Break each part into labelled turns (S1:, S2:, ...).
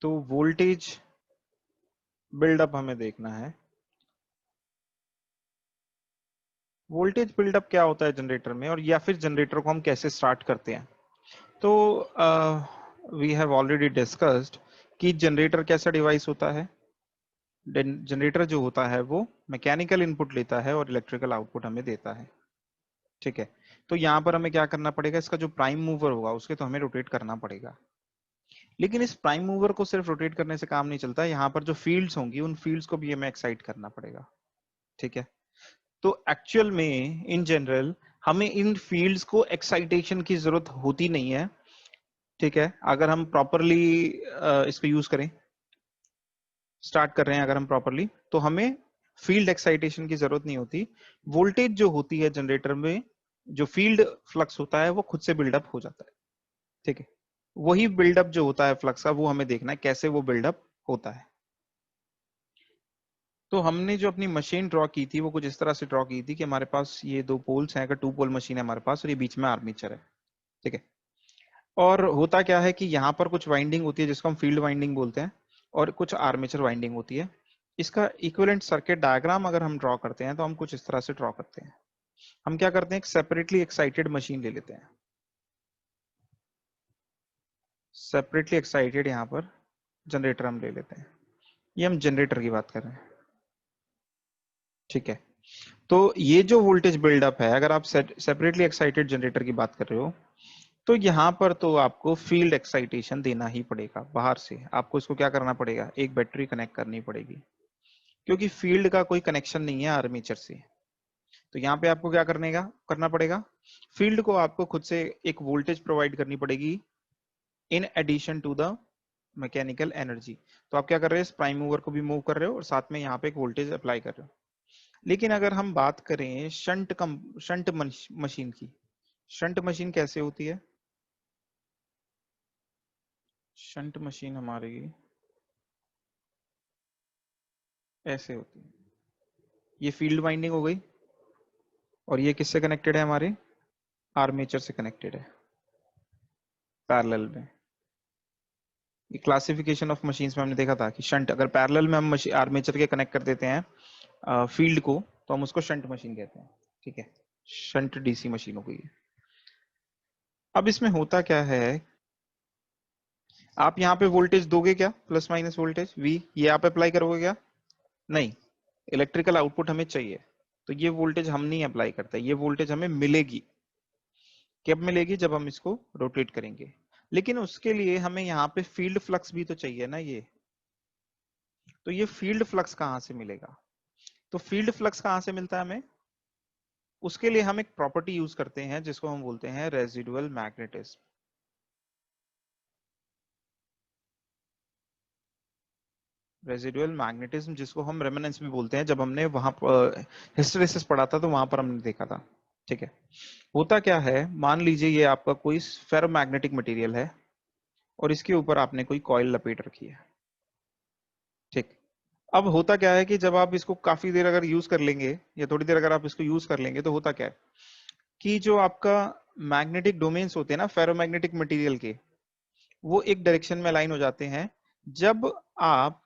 S1: तो voltage buildup हमें देखना है। वोल्टेज बिल्डअप क्या होता है जनरेटर में, और या फिर जनरेटर को हम कैसे स्टार्ट करते हैं। तो वी हैव ऑलरेडी डिस्कस्ड कि जनरेटर कैसा डिवाइस होता है। जनरेटर जो होता है वो मैकेनिकल इनपुट लेता है और इलेक्ट्रिकल आउटपुट हमें देता है। ठीक है, तो यहाँ पर हमें क्या करना पड़ेगा, इसका जो प्राइम मूवर होगा उसके तो हमें रोटेट करना पड़ेगा। लेकिन इस प्राइम मूवर को सिर्फ रोटेट करने से काम नहीं चलता, यहाँ पर जो फील्ड्स होंगी उन फील्ड्स को भी हमें एक्साइट करना पड़ेगा। ठीक है, तो एक्चुअल में इन जनरल हमें इन फील्ड्स को एक्साइटेशन की जरूरत होती नहीं है। ठीक है, अगर हम प्रॉपरली इसको यूज करें, स्टार्ट कर रहे हैं अगर हम प्रॉपरली, तो हमें फील्ड एक्साइटेशन की जरूरत नहीं होती। वोल्टेज जो होती है जनरेटर में, जो फील्ड फ्लक्स होता है वो खुद से बिल्डअप हो जाता है। ठीक है, वही बिल्डअप जो होता है फ्लक्स का वो हमें देखना है कैसे वो बिल्डअप होता है। तो हमने जो अपनी मशीन ड्रॉ की थी वो कुछ इस तरह से ड्रॉ की थी कि हमारे पास ये दो पोल्स हैं, अगर टू पोल मशीन है हमारे पास, और ये बीच में आर्मेचर है। ठीक है, और होता क्या है कि यहाँ पर कुछ वाइंडिंग होती है जिसको हम फील्ड वाइंडिंग बोलते हैं, और कुछ आर्मेचर वाइंडिंग होती है। इसका इक्विवेलेंट सर्किट डायग्राम अगर हम ड्रॉ करते हैं तो हम कुछ इस तरह से ड्रॉ करते हैं। हम क्या करते हैं, एक सेपरेटली एक्साइटेड मशीन ले लेते हैं। सेपरेटली एक्साइटेड यहाँ पर जनरेटर हम ले लेते हैं। ये हम जनरेटर की बात कर रहे हैं। ठीक है, तो ये जो वोल्टेज बिल्डअप है, अगर आप सेपरेटली एक्साइटेड जनरेटर की बात कर रहे हो, तो यहाँ पर तो आपको फील्ड एक्साइटेशन देना ही पड़ेगा। बाहर से आपको इसको क्या करना पड़ेगा, एक बैटरी कनेक्ट करनी पड़ेगी, क्योंकि फील्ड का कोई कनेक्शन नहीं है आर्मेचर से। तो यहाँ पे आपको क्या करना पड़ेगा, फील्ड को आपको खुद से एक वोल्टेज प्रोवाइड करनी पड़ेगी in addition to the mechanical energy. तो आप क्या कर रहे हैं, इस प्राइम मूवर को भी मूव कर रहे हो और साथ में यहाँ पे एक वोल्टेज अप्लाई कर रहे हो। लेकिन अगर हम बात करें शंट मशीन की, शंट मशीन कैसे होती है, शंट मशीन हमारी ऐसे होती है। ये फील्ड वाइंडिंग हो गई, और ये किससे कनेक्टेड है, हमारे आर्मेचर से कनेक्टेड है पैरेलल में। ये क्लासिफिकेशन ऑफ मशीन्स में हमने देखा था कि शंट, अगर पैरेलल में हम आर्मेचर के कनेक्ट कर देते हैं फील्ड को, तो हम उसको शंट मशीन कहते हैं। ठीक है, शंट डीसी मशीन हो गई है। अब इसमें होता क्या है, आप यहाँ पे वोल्टेज दोगे क्या, प्लस माइनस वोल्टेज वी, ये आप अप्लाई करोगे क्या, नहीं, इलेक्ट्रिकल आउटपुट हमें चाहिए। तो ये वोल्टेज हम नहीं अप्लाई करते, ये वोल्टेज हमें मिलेगी। कब मिलेगी, जब हम इसको रोटेट करेंगे। लेकिन उसके लिए हमें यहाँ पे फील्ड फ्लक्स भी तो चाहिए ना ये। तो ये फील्ड फ्लक्स कहाँ से मिलेगा, तो फील्ड फ्लक्स कहाँ से मिलता है हमें, उसके लिए हम एक प्रॉपर्टी यूज करते हैं जिसको हम बोलते हैं रेजिडुअल मैग्नेटिज्म। रेजिडुअल मैग्नेटिज्म जिसको हम रेमोनेंस भी बोलते हैं, जब हमने वहां हिस्टरेसिस पढ़ा था तो वहां पर हमने देखा था। ठीक है, होता क्या है, मान लीजिए ये आपका कोई फेरोमैग्नेटिक मटेरियल है और इसके ऊपर आपने कोई कॉइल लपेट रखी है। ठीक, अब होता क्या है कि जब आप इसको काफी देर अगर यूज कर लेंगे, या थोड़ी देर अगर आप इसको यूज कर लेंगे, तो होता क्या है कि जो आपका मैग्नेटिक डोमेन्स होते हैं ना फेरोमैग्नेटिक मटेरियल के, वो एक डायरेक्शन में अलाइन हो जाते हैं। जब आप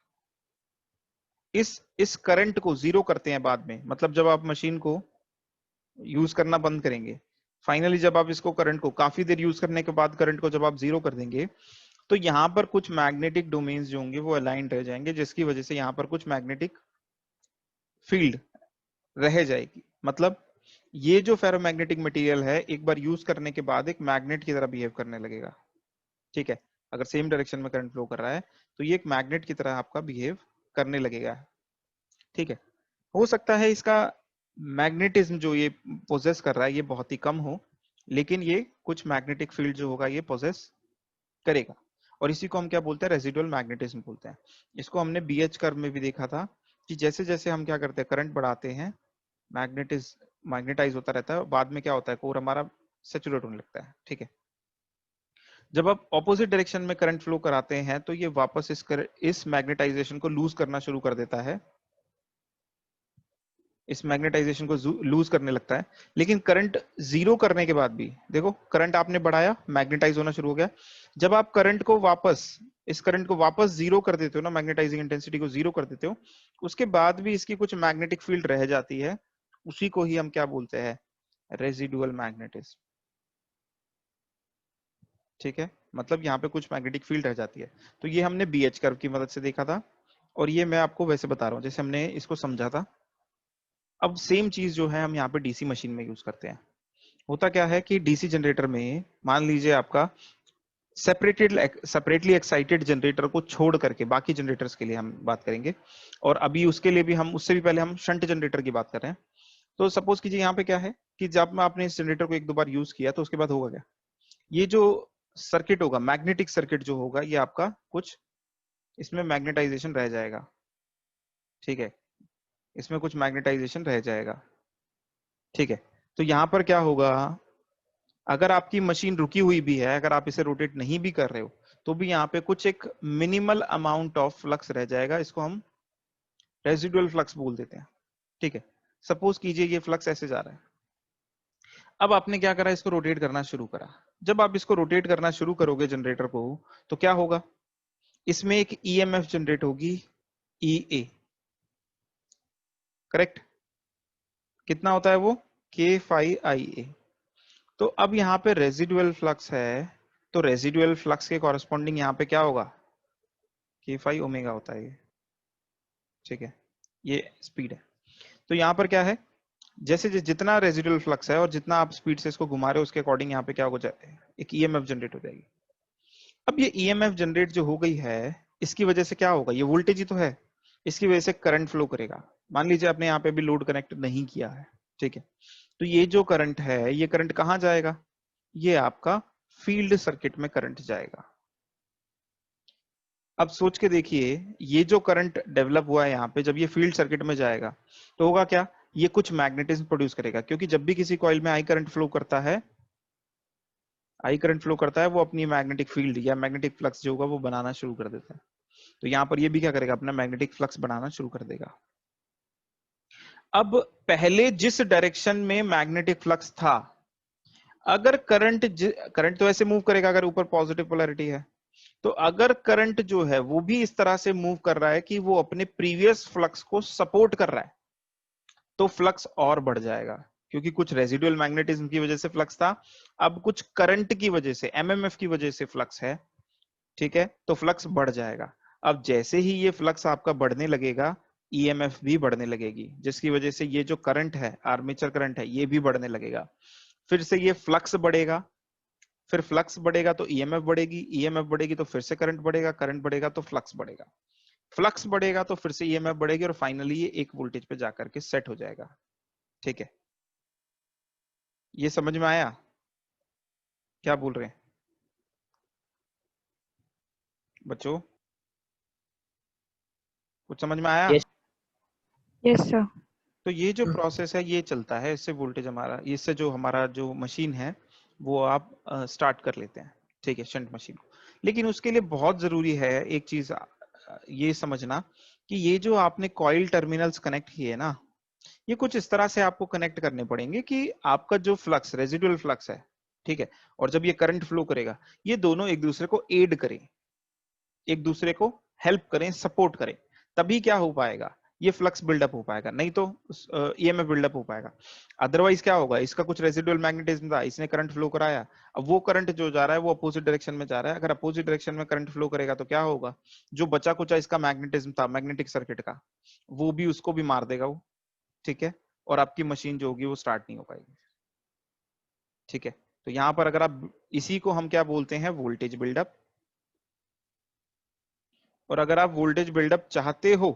S1: इस करंट को जीरो करते हैं बाद में, मतलब जब आप मशीन को यूज करना बंद करेंगे, फाइनली जब आप इसको करंट को काफी देर यूज करने के बाद करंट को जब आप जीरो कर देंगे, तो यहाँ पर कुछ मैग्नेटिक डोमेन्स जो होंगे वो अलाइन रह जाएंगे, जिसकी वजह से यहाँ पर कुछ मैग्नेटिक फील्ड रह जाएगी। मतलब ये जो फेरोमैग्नेटिक मटेरियल है एक बार यूज करने के बाद एक मैग्नेट की तरह बिहेव करने लगेगा। ठीक है, अगर सेम डायरेक्शन में करंट फ्लो कर रहा है तो ये एक मैग्नेट की तरह आपका बिहेव करने लगेगा। ठीक है, हो सकता है इसका मैग्नेटिज्म जो ये पोजेस कर रहा है ये बहुत ही कम हो, लेकिन ये कुछ मैग्नेटिक फील्ड जो होगा ये पोजेस करेगा, और इसी को हम क्या बोलते हैं, रेजिडुअल मैग्नेटिज्म बोलते हैं। इसको हमने बीएच कर्व में भी देखा था कि जैसे जैसे हम क्या करते हैं, करंट बढ़ाते हैं, मैग्नेटाइज होता रहता है, बाद में क्या होता है, कोर हमारा सेचुरेट होने लगता है। ठीक है, जब आप ऑपोजिट डायरेक्शन में करंट फ्लो कराते हैं तो ये वापस इस मैग्नेटाइजेशन को लूज करना शुरू कर देता है, इस मैग्नेटाइजेशन को लूज करने लगता है। लेकिन करंट जीरो करने के बाद भी देखो, करंट आपने बढ़ाया, मैग्नेटाइज होना शुरू हो गया। जब आप करंट को वापस, इस करंट को वापस जीरो कर देते हो ना, मैग्नेटाइजिंग इंटेंसिटी को जीरो कर देते हो, उसके बाद भी इसकी कुछ मैग्नेटिक फील्ड रह जाती है, उसी को ही हम क्या बोलते हैं, रेजिडुअल मैग्नेटिज्म। ठीक है, मतलब यहाँ पे कुछ मैग्नेटिक फील्ड रह जाती है। तो ये हमने बीएच कर्व की मदद से देखा था, और ये मैं आपको वैसे बता रहा हूँ जैसे हमने इसको समझा था। अब सेम चीज जो है हम यहाँ पे डीसी मशीन में यूज करते हैं। होता क्या है कि डीसी जनरेटर में मान लीजिए आपका सेपरेटली एक्साइटेड जनरेटर को छोड़ करके बाकी जनरेटर्स के लिए हम बात करेंगे, और अभी उसके लिए भी हम, उससे भी पहले हम शंट जनरेटर की बात कर रहे हैं। तो सपोज कीजिए यहाँ पे क्या है कि जब आपने इस जनरेटर को एक दो बार यूज किया तो उसके बाद होगा क्या, ये जो सर्किट होगा, मैग्नेटिक सर्किट जो होगा, ये आपका कुछ इसमें मैग्नेटाइजेशन रह जाएगा। ठीक है, इसमें कुछ मैग्नेटाइजेशन रह जाएगा। ठीक है, तो यहां पर क्या होगा, अगर आपकी मशीन रुकी हुई भी है, अगर आप इसे रोटेट नहीं भी कर रहे हो, तो भी यहाँ पे कुछ एक मिनिमल अमाउंट ऑफ फ्लक्स रह जाएगा, इसको हम रेजिडुअल फ्लक्स बोल देते हैं। ठीक है, सपोज कीजिए ये फ्लक्स ऐसे जा रहा है। अब आपने क्या करा, इसको रोटेट करना शुरू करा। जब आप इसको रोटेट करना शुरू करोगे जनरेटर को, तो क्या होगा, इसमें एक ईएमएफ जनरेट होगी, ई ए। करेक्ट, कितना होता है वो, के फाई आई ए। तो अब यहाँ पे रेजिडुअल फ्लक्स है, तो रेजिडुअल फ्लक्स के कॉरेस्पॉन्डिंग यहाँ पे क्या होगा, के फाई ओमेगा होता है ये। ठीक है, ये स्पीड है। तो यहाँ पर क्या है, जैसे जितना रेजिडुअल फ्लक्स है और जितना आप स्पीड से इसको घुमा रहे हो, उसके अकॉर्डिंग यहाँ पे क्या हो जाए, एक ईएमएफ जनरेट हो जाएगी। अब ये ईएमएफ जनरेट जो हो गई है, इसकी वजह से क्या होगा, ये वोल्टेज ही तो है, इसकी वजह से करंट फ्लो करेगा। मान लीजिए आपने यहाँ पे भी लोड कनेक्ट नहीं किया है। ठीक है, तो ये जो करंट है, ये करंट कहाँ जाएगा, ये आपका फील्ड सर्किट में करंट जाएगा। अब सोच के देखिए, ये जो करंट डेवलप हुआ है यहाँ पे, जब ये फील्ड सर्किट में जाएगा तो होगा क्या, ये कुछ मैग्नेटिज्म प्रोड्यूस करेगा, क्योंकि जब भी किसी कॉइल में आई करंट फ्लो करता है, आई करंट फ्लो करता है, वो अपनी मैग्नेटिक फील्ड या मैग्नेटिक फ्लक्स जो होगा वो बनाना शुरू कर देता है। तो यहाँ पर ये भी क्या करेगा, अपना मैग्नेटिक फ्लक्स बनाना शुरू कर देगा। अब पहले जिस डायरेक्शन में मैग्नेटिक फ्लक्स था, अगर करंट तो ऐसे मूव करेगा अगर ऊपर पॉजिटिव पोलैरिटी है, तो अगर करंट जो है वो भी इस तरह से मूव कर रहा है कि वो अपने प्रीवियस फ्लक्स को सपोर्ट कर रहा है, तो फ्लक्स और बढ़ जाएगा, क्योंकि कुछ रेजिडुअल मैग्नेटिज्म की वजह से फ्लक्स था, अब कुछ करंट की वजह से, एमएमएफ की वजह से फ्लक्स है। ठीक है, तो फ्लक्स बढ़ जाएगा। अब जैसे ही ये फ्लक्स आपका बढ़ने लगेगा, ईएमएफ भी बढ़ने लगेगी, जिसकी वजह से ये जो करंट है, आर्मेचर करंट है, ये भी बढ़ने लगेगा। फिर से ये फ्लक्स बढ़ेगा, फिर फ्लक्स बढ़ेगा तो ईएमएफ बढ़ेगी, ईएमएफ बढ़ेगी तो फिर से करंट बढ़ेगा, करंट बढ़ेगा तो फ्लक्स बढ़ेगा, फ्लक्स बढ़ेगा तो फिर से ईएमएफ बढ़ेगी, और फाइनली ये एक वोल्टेज पे जाकर के सेट हो जाएगा। ठीक है, ये समझ में आया, क्या बोल रहे हैं बच्चों, कुछ समझ में आया?
S2: Yes yes sir.
S1: तो ये जो प्रोसेस है ये चलता है, इससे वोल्टेज हमारा, इससे जो हमारा जो मशीन है वो आप स्टार्ट कर लेते हैं। ठीक है, शंट मशीन को। लेकिन उसके लिए बहुत जरूरी है एक चीज ये समझना, कि ये जो आपने कॉइल टर्मिनल्स कनेक्ट किए ना, ये कुछ इस तरह से आपको कनेक्ट करने पड़ेंगे कि आपका जो फ्लक्स, रेजिडुअल फ्लक्स है, ठीक है, और जब ये करंट फ्लो करेगा, ये दोनों एक दूसरे को एड करें, एक दूसरे को हेल्प करें, सपोर्ट करें, तभी क्या हो पाएगा, ये फ्लक्स बिल्डअप हो पाएगा, नहीं तो ईएमएफ बिल्डअप हो पाएगा। अदरवाइज क्या होगा, इसका कुछ रेजिडुअल मैग्नेटिज्म था, इसने करंट फ्लो कराया, अब वो करंट जो जा रहा है वो अपोजिट डायरेक्शन में जा रहा है। अगर अपोजिट डायरेक्शन में करंट फ्लो करेगा तो क्या होगा, जो बचा कुचा इसका मैग्नेटिज्म था, मैग्नेटिक सर्किट का, वो भी उसको भी मार देगा वो। ठीक है, और आपकी मशीन जो होगी वो स्टार्ट नहीं हो पाएगी। ठीक है, तो यहाँ पर अगर आप, इसी को हम क्या बोलते हैं, वोल्टेज बिल्डअप। और अगर आप वोल्टेज बिल्डअप चाहते हो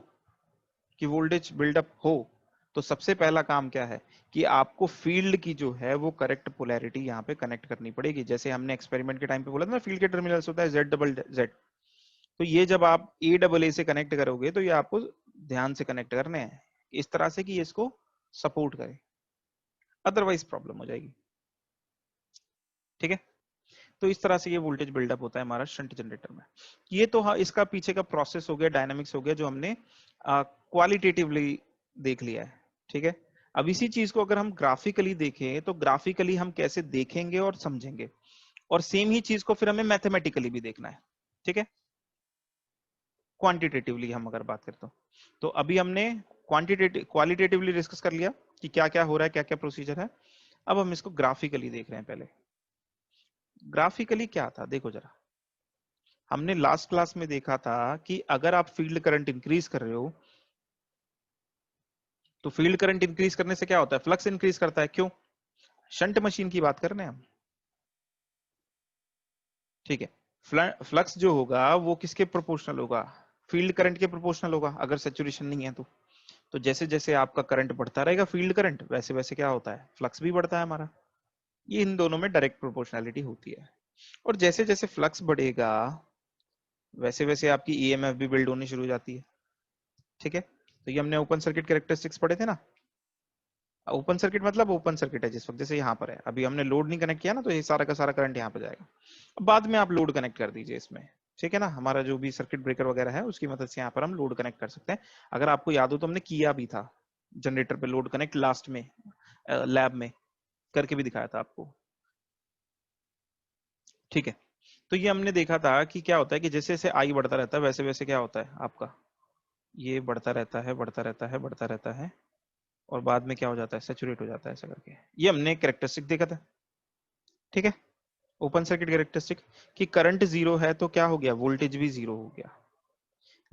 S1: कि वोल्टेज बिल्डअप हो, तो सबसे पहला काम क्या है कि आपको फील्ड की जो है वो करेक्ट पोलैरिटी यहाँ पे कनेक्ट करनी पड़ेगी। जैसे हमने एक्सपेरिमेंट के टाइम पे बोला था ना, फील्ड के टर्मिनल्स होता है जेड डबल जेड, तो ये जब आप ए डबल ए से कनेक्ट करोगे तो ये आपको ध्यान से कनेक्ट करने हैं इस तरह से कि ये इसको सपोर्ट करे, अदरवाइज प्रॉब्लम हो जाएगी। ठीक है, तो इस तरह से ये वोल्टेज बिल्डअप होता है हमारा शंट जनरेटर में। ये तो हाँ, इसका पीछे का प्रोसेस हो गया, डायनामिक्स हो गया, जो हमने क्वालिटेटिवली देख लिया है। ठीक है। अब इसी चीज को अगर हम ग्राफिकली देखें तो ग्राफिकली हम कैसे देखेंगे और समझेंगे, और सेम ही चीज को फिर हमें मैथमेटिकली भी देखना है। ठीक है, क्वांटिटेटिवली हम अगर बात करते तो अभी हमने क्वालिटेटिवली डिस्कस कर लिया कि क्या क्या हो रहा है, क्या क्या प्रोसीजर है। अब हम इसको ग्राफिकली देख रहे हैं। पहले ग्राफिकली क्या था देखो जरा। हमने लास्ट क्लास में देखा था कि अगर आप फील्ड करंट इंक्रीज कर रहे हो तो फील्ड करंट इंक्रीज करने से क्या होता है, फ्लक्स इंक्रीज करता है। क्यों? शंट मशीन की बात कर रहे हैं हम। ठीक है, फ्लक्स जो होगा वो किसके प्रोपोर्शनल होगा, फील्ड करंट के प्रोपोर्शनल होगा अगर सैचुरेशन नहीं है तो जैसे जैसे आपका करंट बढ़ता रहेगा फील्ड करंट, वैसे वैसे क्या होता है, फ्लक्स भी बढ़ता है हमारा। ये इन दोनों में डायरेक्ट प्रोपोर्शनैलिटी होती है। और जैसे जैसे फ्लक्स बढ़ेगा वैसे वैसे आपकी ईएमएफ भी बिल्ड होनी शुरू हो जाती है। ठीक है, तो ये हमने ओपन सर्किट कैरेक्टरिस्टिक्स पढ़े थे ना। ओपन सर्किट मतलब ओपन सर्किट है जिस वक्त, जैसे यहाँ पर है, अभी हमने लोड नहीं कनेक्ट किया ना, तो ये सारा का सारा करंट यहाँ पे जाएगा। अब बाद में आप लोड कनेक्ट कर दीजिए इसमें। ठीक है ना, हमारा जो भी सर्किट ब्रेकर वगैरह है उसकी मदद से यहाँ पर हम लोड कनेक्ट कर सकते हैं। अगर आपको याद हो तो हमने किया भी था जनरेटर पे लोड कनेक्ट, लास्ट में लैब में करके भी दिखाया था आपको। ठीक है, तो ये हमने देखा था कि क्या होता है कि जैसे जैसे आई बढ़ता रहता है वैसे वैसे क्या होता है आपका, ये बढ़ता रहता है बढ़ता रहता है बढ़ता रहता है, और बाद में क्या हो जाता है, सेचुरेट हो जाता है ऐसा करके। ये हमने कैरेक्टरिस्टिक देखा था। ठीक है, ओपन सर्किट कैरेक्टरिस्टिक कि करंट जीरो है तो क्या हो गया, वोल्टेज भी जीरो हो गया।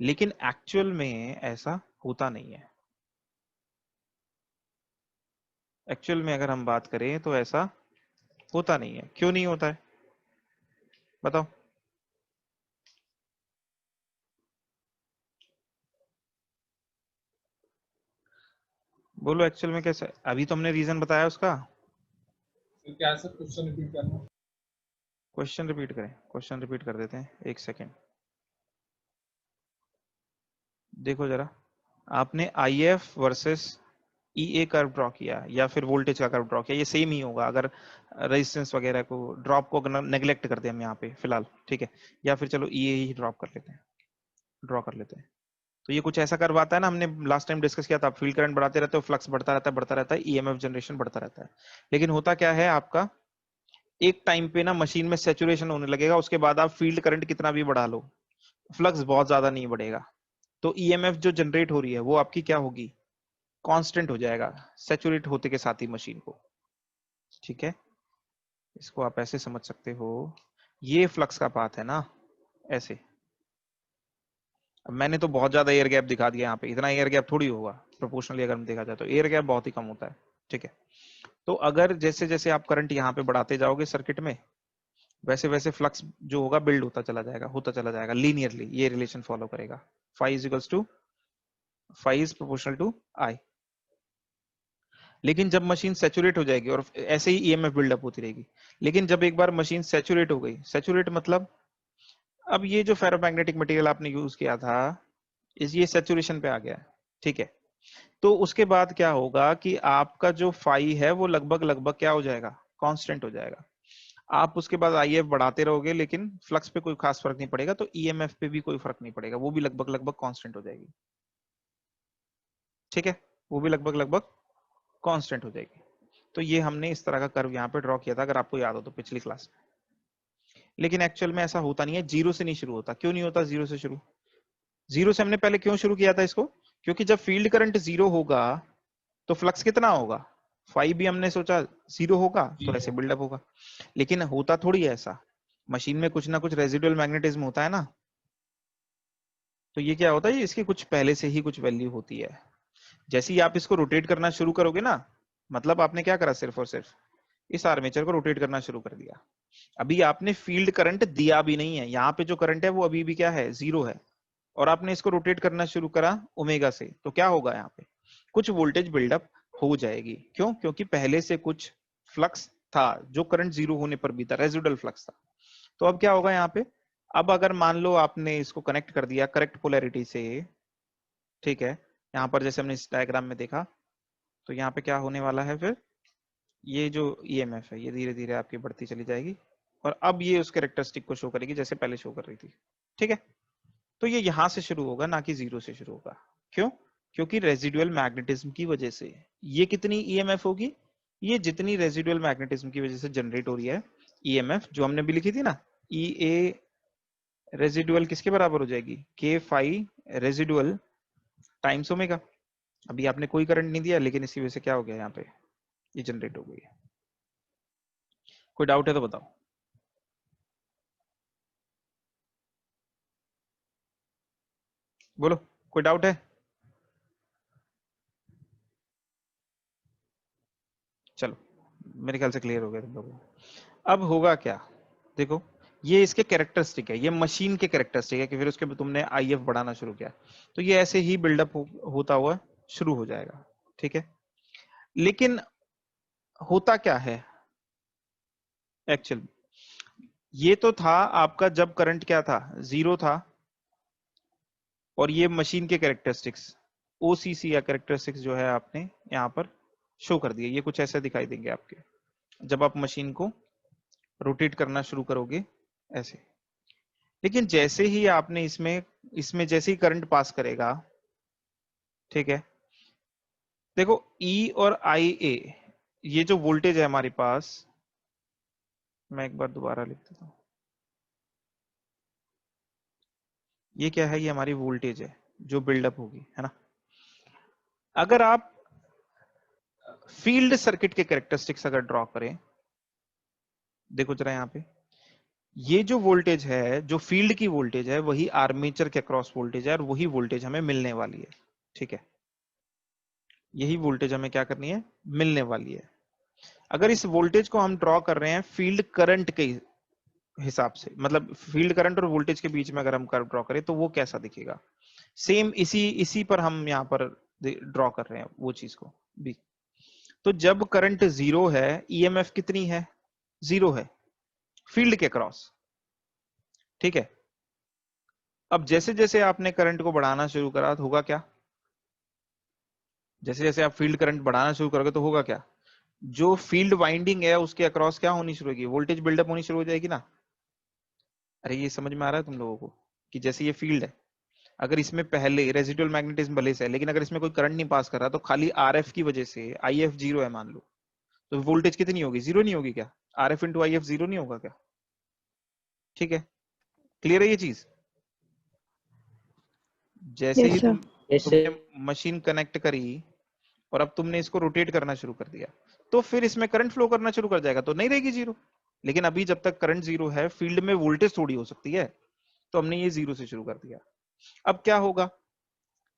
S1: लेकिन एक्चुअल में ऐसा होता नहीं है। एक्चुअल में अगर हम बात करें तो ऐसा होता नहीं है। क्यों नहीं होता है बताओ। बोलो एक्चुअल में कैसा है? अभी तो हमने रीजन बताया उसका।
S3: क्या सर क्वेश्चन रिपीट करना?
S1: क्वेश्चन रिपीट करें, क्वेश्चन रिपीट कर देते हैं, एक सेकेंड। देखो जरा, आपने I F versus E A curve draw किया या फिर वोल्टेज का कर्व ड्रॉ किया, ये सेम ही होगा अगर रेजिस्टेंस वगैरह को ड्रॉप को नेग्लेक्ट करते हैं हम यहाँ पे फिलहाल। ठीक है, या फिर चलो ई ए ही ड्रॉप कर लेते हैं, ड्रॉ कर लेते हैं। तो ये कुछ ऐसा कर्व आता है ना, हमने लास्ट टाइम डिस्कस किया था, फील्ड करंट बढ़ाते रहते हो, फ्लक्स बढ़ता रहता है, ईएमएफ जनरेशन बढ़ता रहता है। लेकिन होता क्या है आपका, एक टाइम पे ना मशीन में सेचुरेशन होने लगेगा, उसके बाद आप फील्ड करंट कितना भी बढ़ा लो फ्लक्स बहुत ज्यादा नहीं बढ़ेगा। तो ईएमएफ जो जनरेट हो रही है वो आपकी क्या होगी, कांस्टेंट हो जाएगा सैचुरेट होते के साथ ही मशीन को। ठीक है, इसको आप ऐसे समझ सकते हो, ये फ्लक्स का पाथ है ना ऐसे। अब मैंने तो बहुत ज्यादा एयर गैप दिखा दिया यहाँ पे, इतना एयर गैप थोड़ी होगा प्रोपोर्शनली, अगर हम देखा जाए तो एयर गैप बहुत ही कम होता है। ठीक है, तो अगर जैसे जैसे आप करंट यहाँ पे बढ़ाते जाओगे सर्किट में, वैसे वैसे फ्लक्स जो होगा बिल्ड होता चला जाएगा लीनियरली, ये रिलेशन फॉलो करेगा। फाई इज प्रोपोर्शनल टू आई। लेकिन जब मशीन सैचुरेट हो जाएगी और ऐसे ही ईएमएफ बिल्डअप होती रहेगी, लेकिन जब एक बार मशीन सैचुरेट हो गई, सैचुरेट मतलब अब ये जो फेरोमैग्नेटिक मटेरियल आपने यूज किया था इस ये सैचुरेशन पे आ गया। ठीक है, तो उसके बाद क्या होगा कि आपका जो फाई है वो लगभग लगभग क्या हो जाएगा, कांस्टेंट हो जाएगा। आप उसके बाद आईएफ बढ़ाते रहोगे लेकिन फ्लक्स पे कोई खास फर्क नहीं पड़ेगा, तो ईएमएफ पे भी कोई फर्क नहीं पड़ेगा, वो भी लगभग लगभग कांस्टेंट हो जाएगी। ठीक है, वो भी लगभग लगभग कांस्टेंट हो जाएगी। तो ये हमने इस तरह का कर्व यहाँ पे ड्रॉ किया था, अगर आपको याद हो तो पिछली क्लास में। लेकिन एक्चुअल में ऐसा होता नहीं है, जीरो से नहीं शुरू होता। क्यों नहीं होता जीरो से शुरू, जीरो से हमने पहले क्यों शुरू किया था इसको, क्योंकि जब फील्ड करंट जीरो होगा तो फ्लक्स कितना होगा, फाइव भी हमने सोचा जीरो होगा तो ऐसे बिल्डअप होगा। लेकिन होता थोड़ी है ऐसा, मशीन में कुछ ना कुछ रेजिडुअल मैग्नेटिज्म होता है ना। तो ये क्या होता है, इसकी कुछ पहले से ही कुछ वैल्यू होती है। जैसे ही आप इसको रोटेट करना शुरू करोगे ना, मतलब आपने क्या करा, सिर्फ और सिर्फ इस आर्मेचर को रोटेट करना शुरू कर दिया। अभी आपने फील्ड करंट दिया भी नहीं है, यहाँ पे जो करंट है वो अभी भी क्या है, जीरो है, और आपने इसको रोटेट करना शुरू करा ओमेगा से, तो क्या होगा, यहाँ पे कुछ वोल्टेज बिल्डअप हो जाएगी। क्यों? क्योंकि पहले से कुछ फ्लक्स था जो करंट जीरो होने पर भी था, रेजिडुअल फ्लक्स था। तो अब क्या होगा यहाँ पे, अब अगर मान लो आपने इसको कनेक्ट कर दिया करेक्ट पोलैरिटी से, ठीक है, यहाँ पर जैसे हमने इस डायग्राम में देखा, तो यहाँ पे क्या होने वाला है, फिर ये जो ईएमएफ है ये धीरे धीरे आपकी बढ़ती चली जाएगी, और अब ये उस कैरेक्टरिस्टिक को शो करेगी जैसे पहले शो कर रही थी। ठीक है, तो ये यहां से शुरू होगा ना कि जीरो से शुरू होगा। क्यों? क्योंकि रेजिडुअल मैग्नेटिज्म की वजह से। ये कितनी ईएमएफ होगी? ये जितनी रेजिडुअल मैग्नेटिज्म की वजह से जनरेट हो रही है ईएमएफ, जो हमने भी लिखी थी ना, ई ए रेजिडुअल किसके बराबर हो जाएगी? के फाई रेजिडुअल टाइम्स ओमेगा। अभी आपने कोई करंट नहीं दिया, लेकिन इसी वजह से क्या हो गया, यहाँ पे ये जनरेट हो गई है। कोई डाउट है तो बताओ। बोलो, कोई डाउट है? चलो, मेरे ख्याल से क्लियर हो गया तुम लोगों को। अब होगा क्या, देखो, ये इसके कैरेक्टरिस्टिक है, ये मशीन के कैरेक्टरिस्टिक है कि फिर उसके बाद तुमने आईएफ बढ़ाना शुरू किया, तो ये ऐसे ही बिल्डअप होता हुआ शुरू हो जाएगा। ठीक है, लेकिन होता क्या है एक्चुअल, ये तो था आपका जब करंट क्या था, जीरो था, और ये मशीन के कैरेक्टरिस्टिक्स ओसीसी या कैरेक्टरिस्टिक्स जो है आपने यहाँ पर शो कर दिए। ये कुछ ऐसे दिखाई देंगे आपके जब आप मशीन को रोटेट करना शुरू करोगे, ऐसे। लेकिन जैसे ही आपने इसमें इसमें जैसे ही करंट पास करेगा, ठीक है, देखो ई और आई ए, ये जो वोल्टेज है हमारे पास, मैं एक बार दोबारा लिख देता हूं, ये क्या है, ये हमारी वोल्टेज है जो बिल्डअप होगी, है ना। अगर आप फील्ड सर्किट के कैरेक्टरिस्टिक्स अगर ड्रॉ करें, देखो जरा यहाँ पे, ये जो वोल्टेज है, जो फील्ड की वोल्टेज है, वही आर्मेचर के अक्रॉस वोल्टेज है, और वही वोल्टेज हमें मिलने वाली है। ठीक है, यही वोल्टेज हमें क्या करनी है, मिलने वाली है। अगर इस वोल्टेज को हम ड्रॉ कर रहे हैं फील्ड करंट के हिसाब से, मतलब फील्ड करंट और वोल्टेज के बीच में अगर हम कर्व ड्रॉ करें, तो वो कैसा दिखेगा, सेम इसी इसी पर हम यहाँ पर ड्रॉ कर रहे हैं वो चीज को भी। तो जब करंट जीरो है, ईएमएफ कितनी है, जीरो है फील्ड के क्रॉस। ठीक है, अब जैसे जैसे आपने करंट को बढ़ाना शुरू करा तो होगा क्या, जैसे जैसे आप फील्ड करंट बढ़ाना शुरू करोगे तो होगा क्या, जो फील्ड वाइंडिंग है उसके अक्रॉस क्या होनी शुरू होगी, वोल्टेज बिल्डअप होनी शुरू हो जाएगी ना। अरे ये समझ में आ रहा है तुम लोगों को, कि जैसे ये फील्ड है, अगर इसमें पहले रेजिडुअल मैग्नेटिज्म भले से है, लेकिन अगर इसमें कोई करंट नहीं पास कर रहा, तो खाली आरएफ की वजह से, आईएफ जीरो है मान लो, तो वोल्टेज कितनी होगी, जीरो नहीं होगी क्या, आरएफ इंटू आईएफ जीरो नहीं होगा क्या। ठीक है, क्लियर है ये चीज। जैसे ही
S2: Yes, sir.
S1: तुमने मशीन कनेक्ट करी और अब तुमने इसको रोटेट करना शुरू कर दिया, तो फिर इसमें करंट फ्लो करना शुरू कर जाएगा, तो नहीं रहेगी जीरो। लेकिन अभी जब तक करंट जीरो है, फील्ड में वोल्टेज थोड़ी हो सकती है, तो हमने ये जीरो से शुरू कर दिया। अब क्या होगा,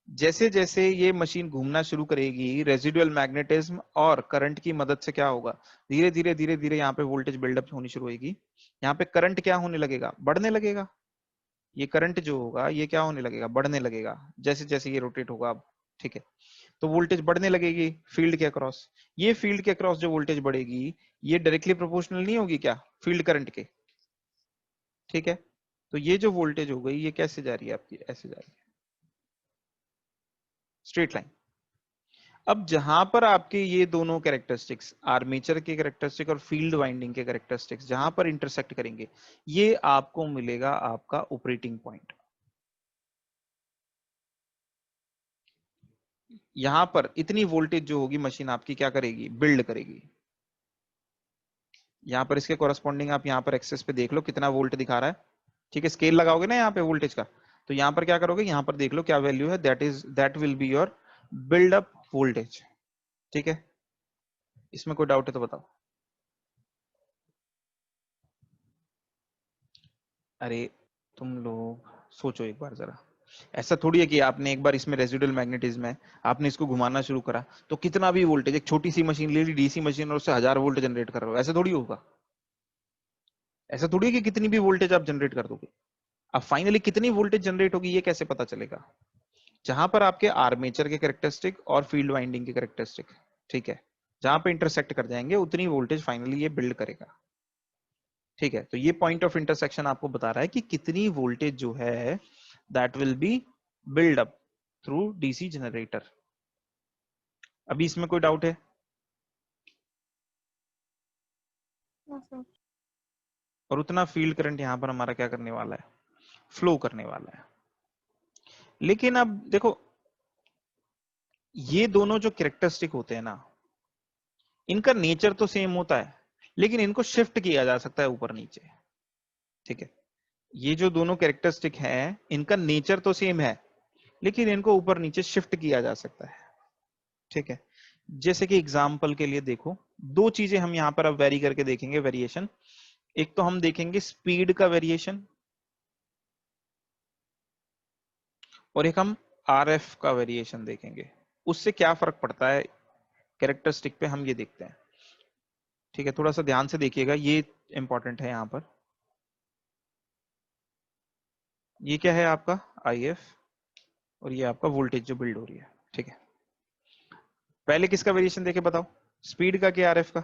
S1: जैसे जैसे ये मशीन घूमना शुरू करेगी, रेजिडुअल मैग्नेटिज्म और करंट की मदद से क्या होगा, धीरे धीरे धीरे धीरे यहाँ पे वोल्टेज बिल्डअप होनी शुरू होगी। यहाँ पे करंट क्या होने लगेगा, बढ़ने लगेगा। ये करंट जो होगा ये क्या होने लगेगा, बढ़ने लगेगा, जैसे जैसे ये रोटेट होगा अब। ठीक है, तो वोल्टेज बढ़ने लगेगी फील्ड के अक्रॉस। ये फील्ड के अक्रॉस जो वोल्टेज बढ़ेगी, ये डायरेक्टली प्रोपोर्शनल नहीं होगी क्या फील्ड करंट के। ठीक है, तो ये जो वोल्टेज हो गई, ये कैसे जा रही है आपकी, ऐसे जा रही है, स्ट्रेट लाइन। अब जहां पर आपके ये दोनों कैरेक्टरिस्टिक्स, आर्मेचर के कैरेक्टरिस्टिक और फील्ड वाइंडिंग के कैरेक्टरिस्टिक्स जहां पर इंटरसेक्ट करेंगे, ये आपको मिलेगा आपका ऑपरेटिंग पॉइंट। यहां पर इतनी वोल्टेज जो होगी, मशीन आपकी क्या करेगी, बिल्ड करेगी। यहाँ पर इसके कॉरेस्पॉन्डिंग आप यहाँ पर एक्सेस पे देख लो कितना वोल्ट दिखा रहा है। ठीक है, स्केल लगाओगे ना यहाँ पे वोल्टेज का, तो यहाँ पर क्या करोगे, यहाँ पर देख लो क्या वैल्यू है, that will be your buildup voltage. ठीक है, इसमें कोई डाउट है तो बताओ। अरे तुम लोग सोचो एक बार जरा, ऐसा थोड़ी है कि आपने एक बार इसमें रेजिडुअल मैग्नेटिज्म है, आपने इसको घुमाना शुरू करा, तो कितना भी वोल्टेज, एक छोटी सी मशीन ले ली, डीसी मशीन, और उससे 1000 वोल्ट जनरेट कर रहे हो, ऐसा थोड़ी होगा। ऐसा थोड़ी है कि कितनी भी वोल्टेज आप जनरेट कर दोगे। अब फाइनली कितनी वोल्टेज जनरेट होगी ये कैसे पता चलेगा, जहां पर आपके आर्मेचर के कैरेक्टरिस्टिक और फील्ड वाइंडिंग के कैरेक्टरिस्टिक, ठीक है, जहां पे इंटरसेक्ट कर जाएंगे, उतनी वोल्टेज फाइनली ये बिल्ड करेगा। ठीक है, तो ये पॉइंट ऑफ इंटरसेक्शन आपको बता रहा है कि कितनी वोल्टेज जो है that will be build up through DC generator. अभी इसमें कोई डाउट है?
S2: Yes, sir.
S1: और उतना फील्ड करंट यहां पर हमारा क्या करने वाला है, फ्लो करने वाला है। लेकिन अब देखो, ये दोनों जो कैरेक्टरिस्टिक होते हैं ना, इनका नेचर तो सेम होता है, लेकिन इनको शिफ्ट किया जा सकता है ऊपर नीचे। ठीक है, ये जो दोनों कैरेक्टरिस्टिक हैं, इनका नेचर तो सेम है, लेकिन इनको ऊपर नीचे शिफ्ट किया जा सकता है। ठीक है, जैसे कि एग्जाम्पल के लिए देखो, दो चीजें हम यहाँ पर अब वेरी करके देखेंगे, वेरिएशन। एक तो हम देखेंगे स्पीड का वेरिएशन, और एक हम आरएफ का वेरिएशन देखेंगे। उससे क्या फर्क पड़ता है कैरेक्टरिस्टिक पे, हम ये देखते हैं। ठीक है, थोड़ा सा ध्यान से देखिएगा, ये इंपॉर्टेंट है यहाँ पर। ये क्या है आपका आईएफ, और ये आपका वोल्टेज जो बिल्ड हो रही है। ठीक है, पहले किसका वेरिएशन देखे बताओ, स्पीड का क्या आरएफ का?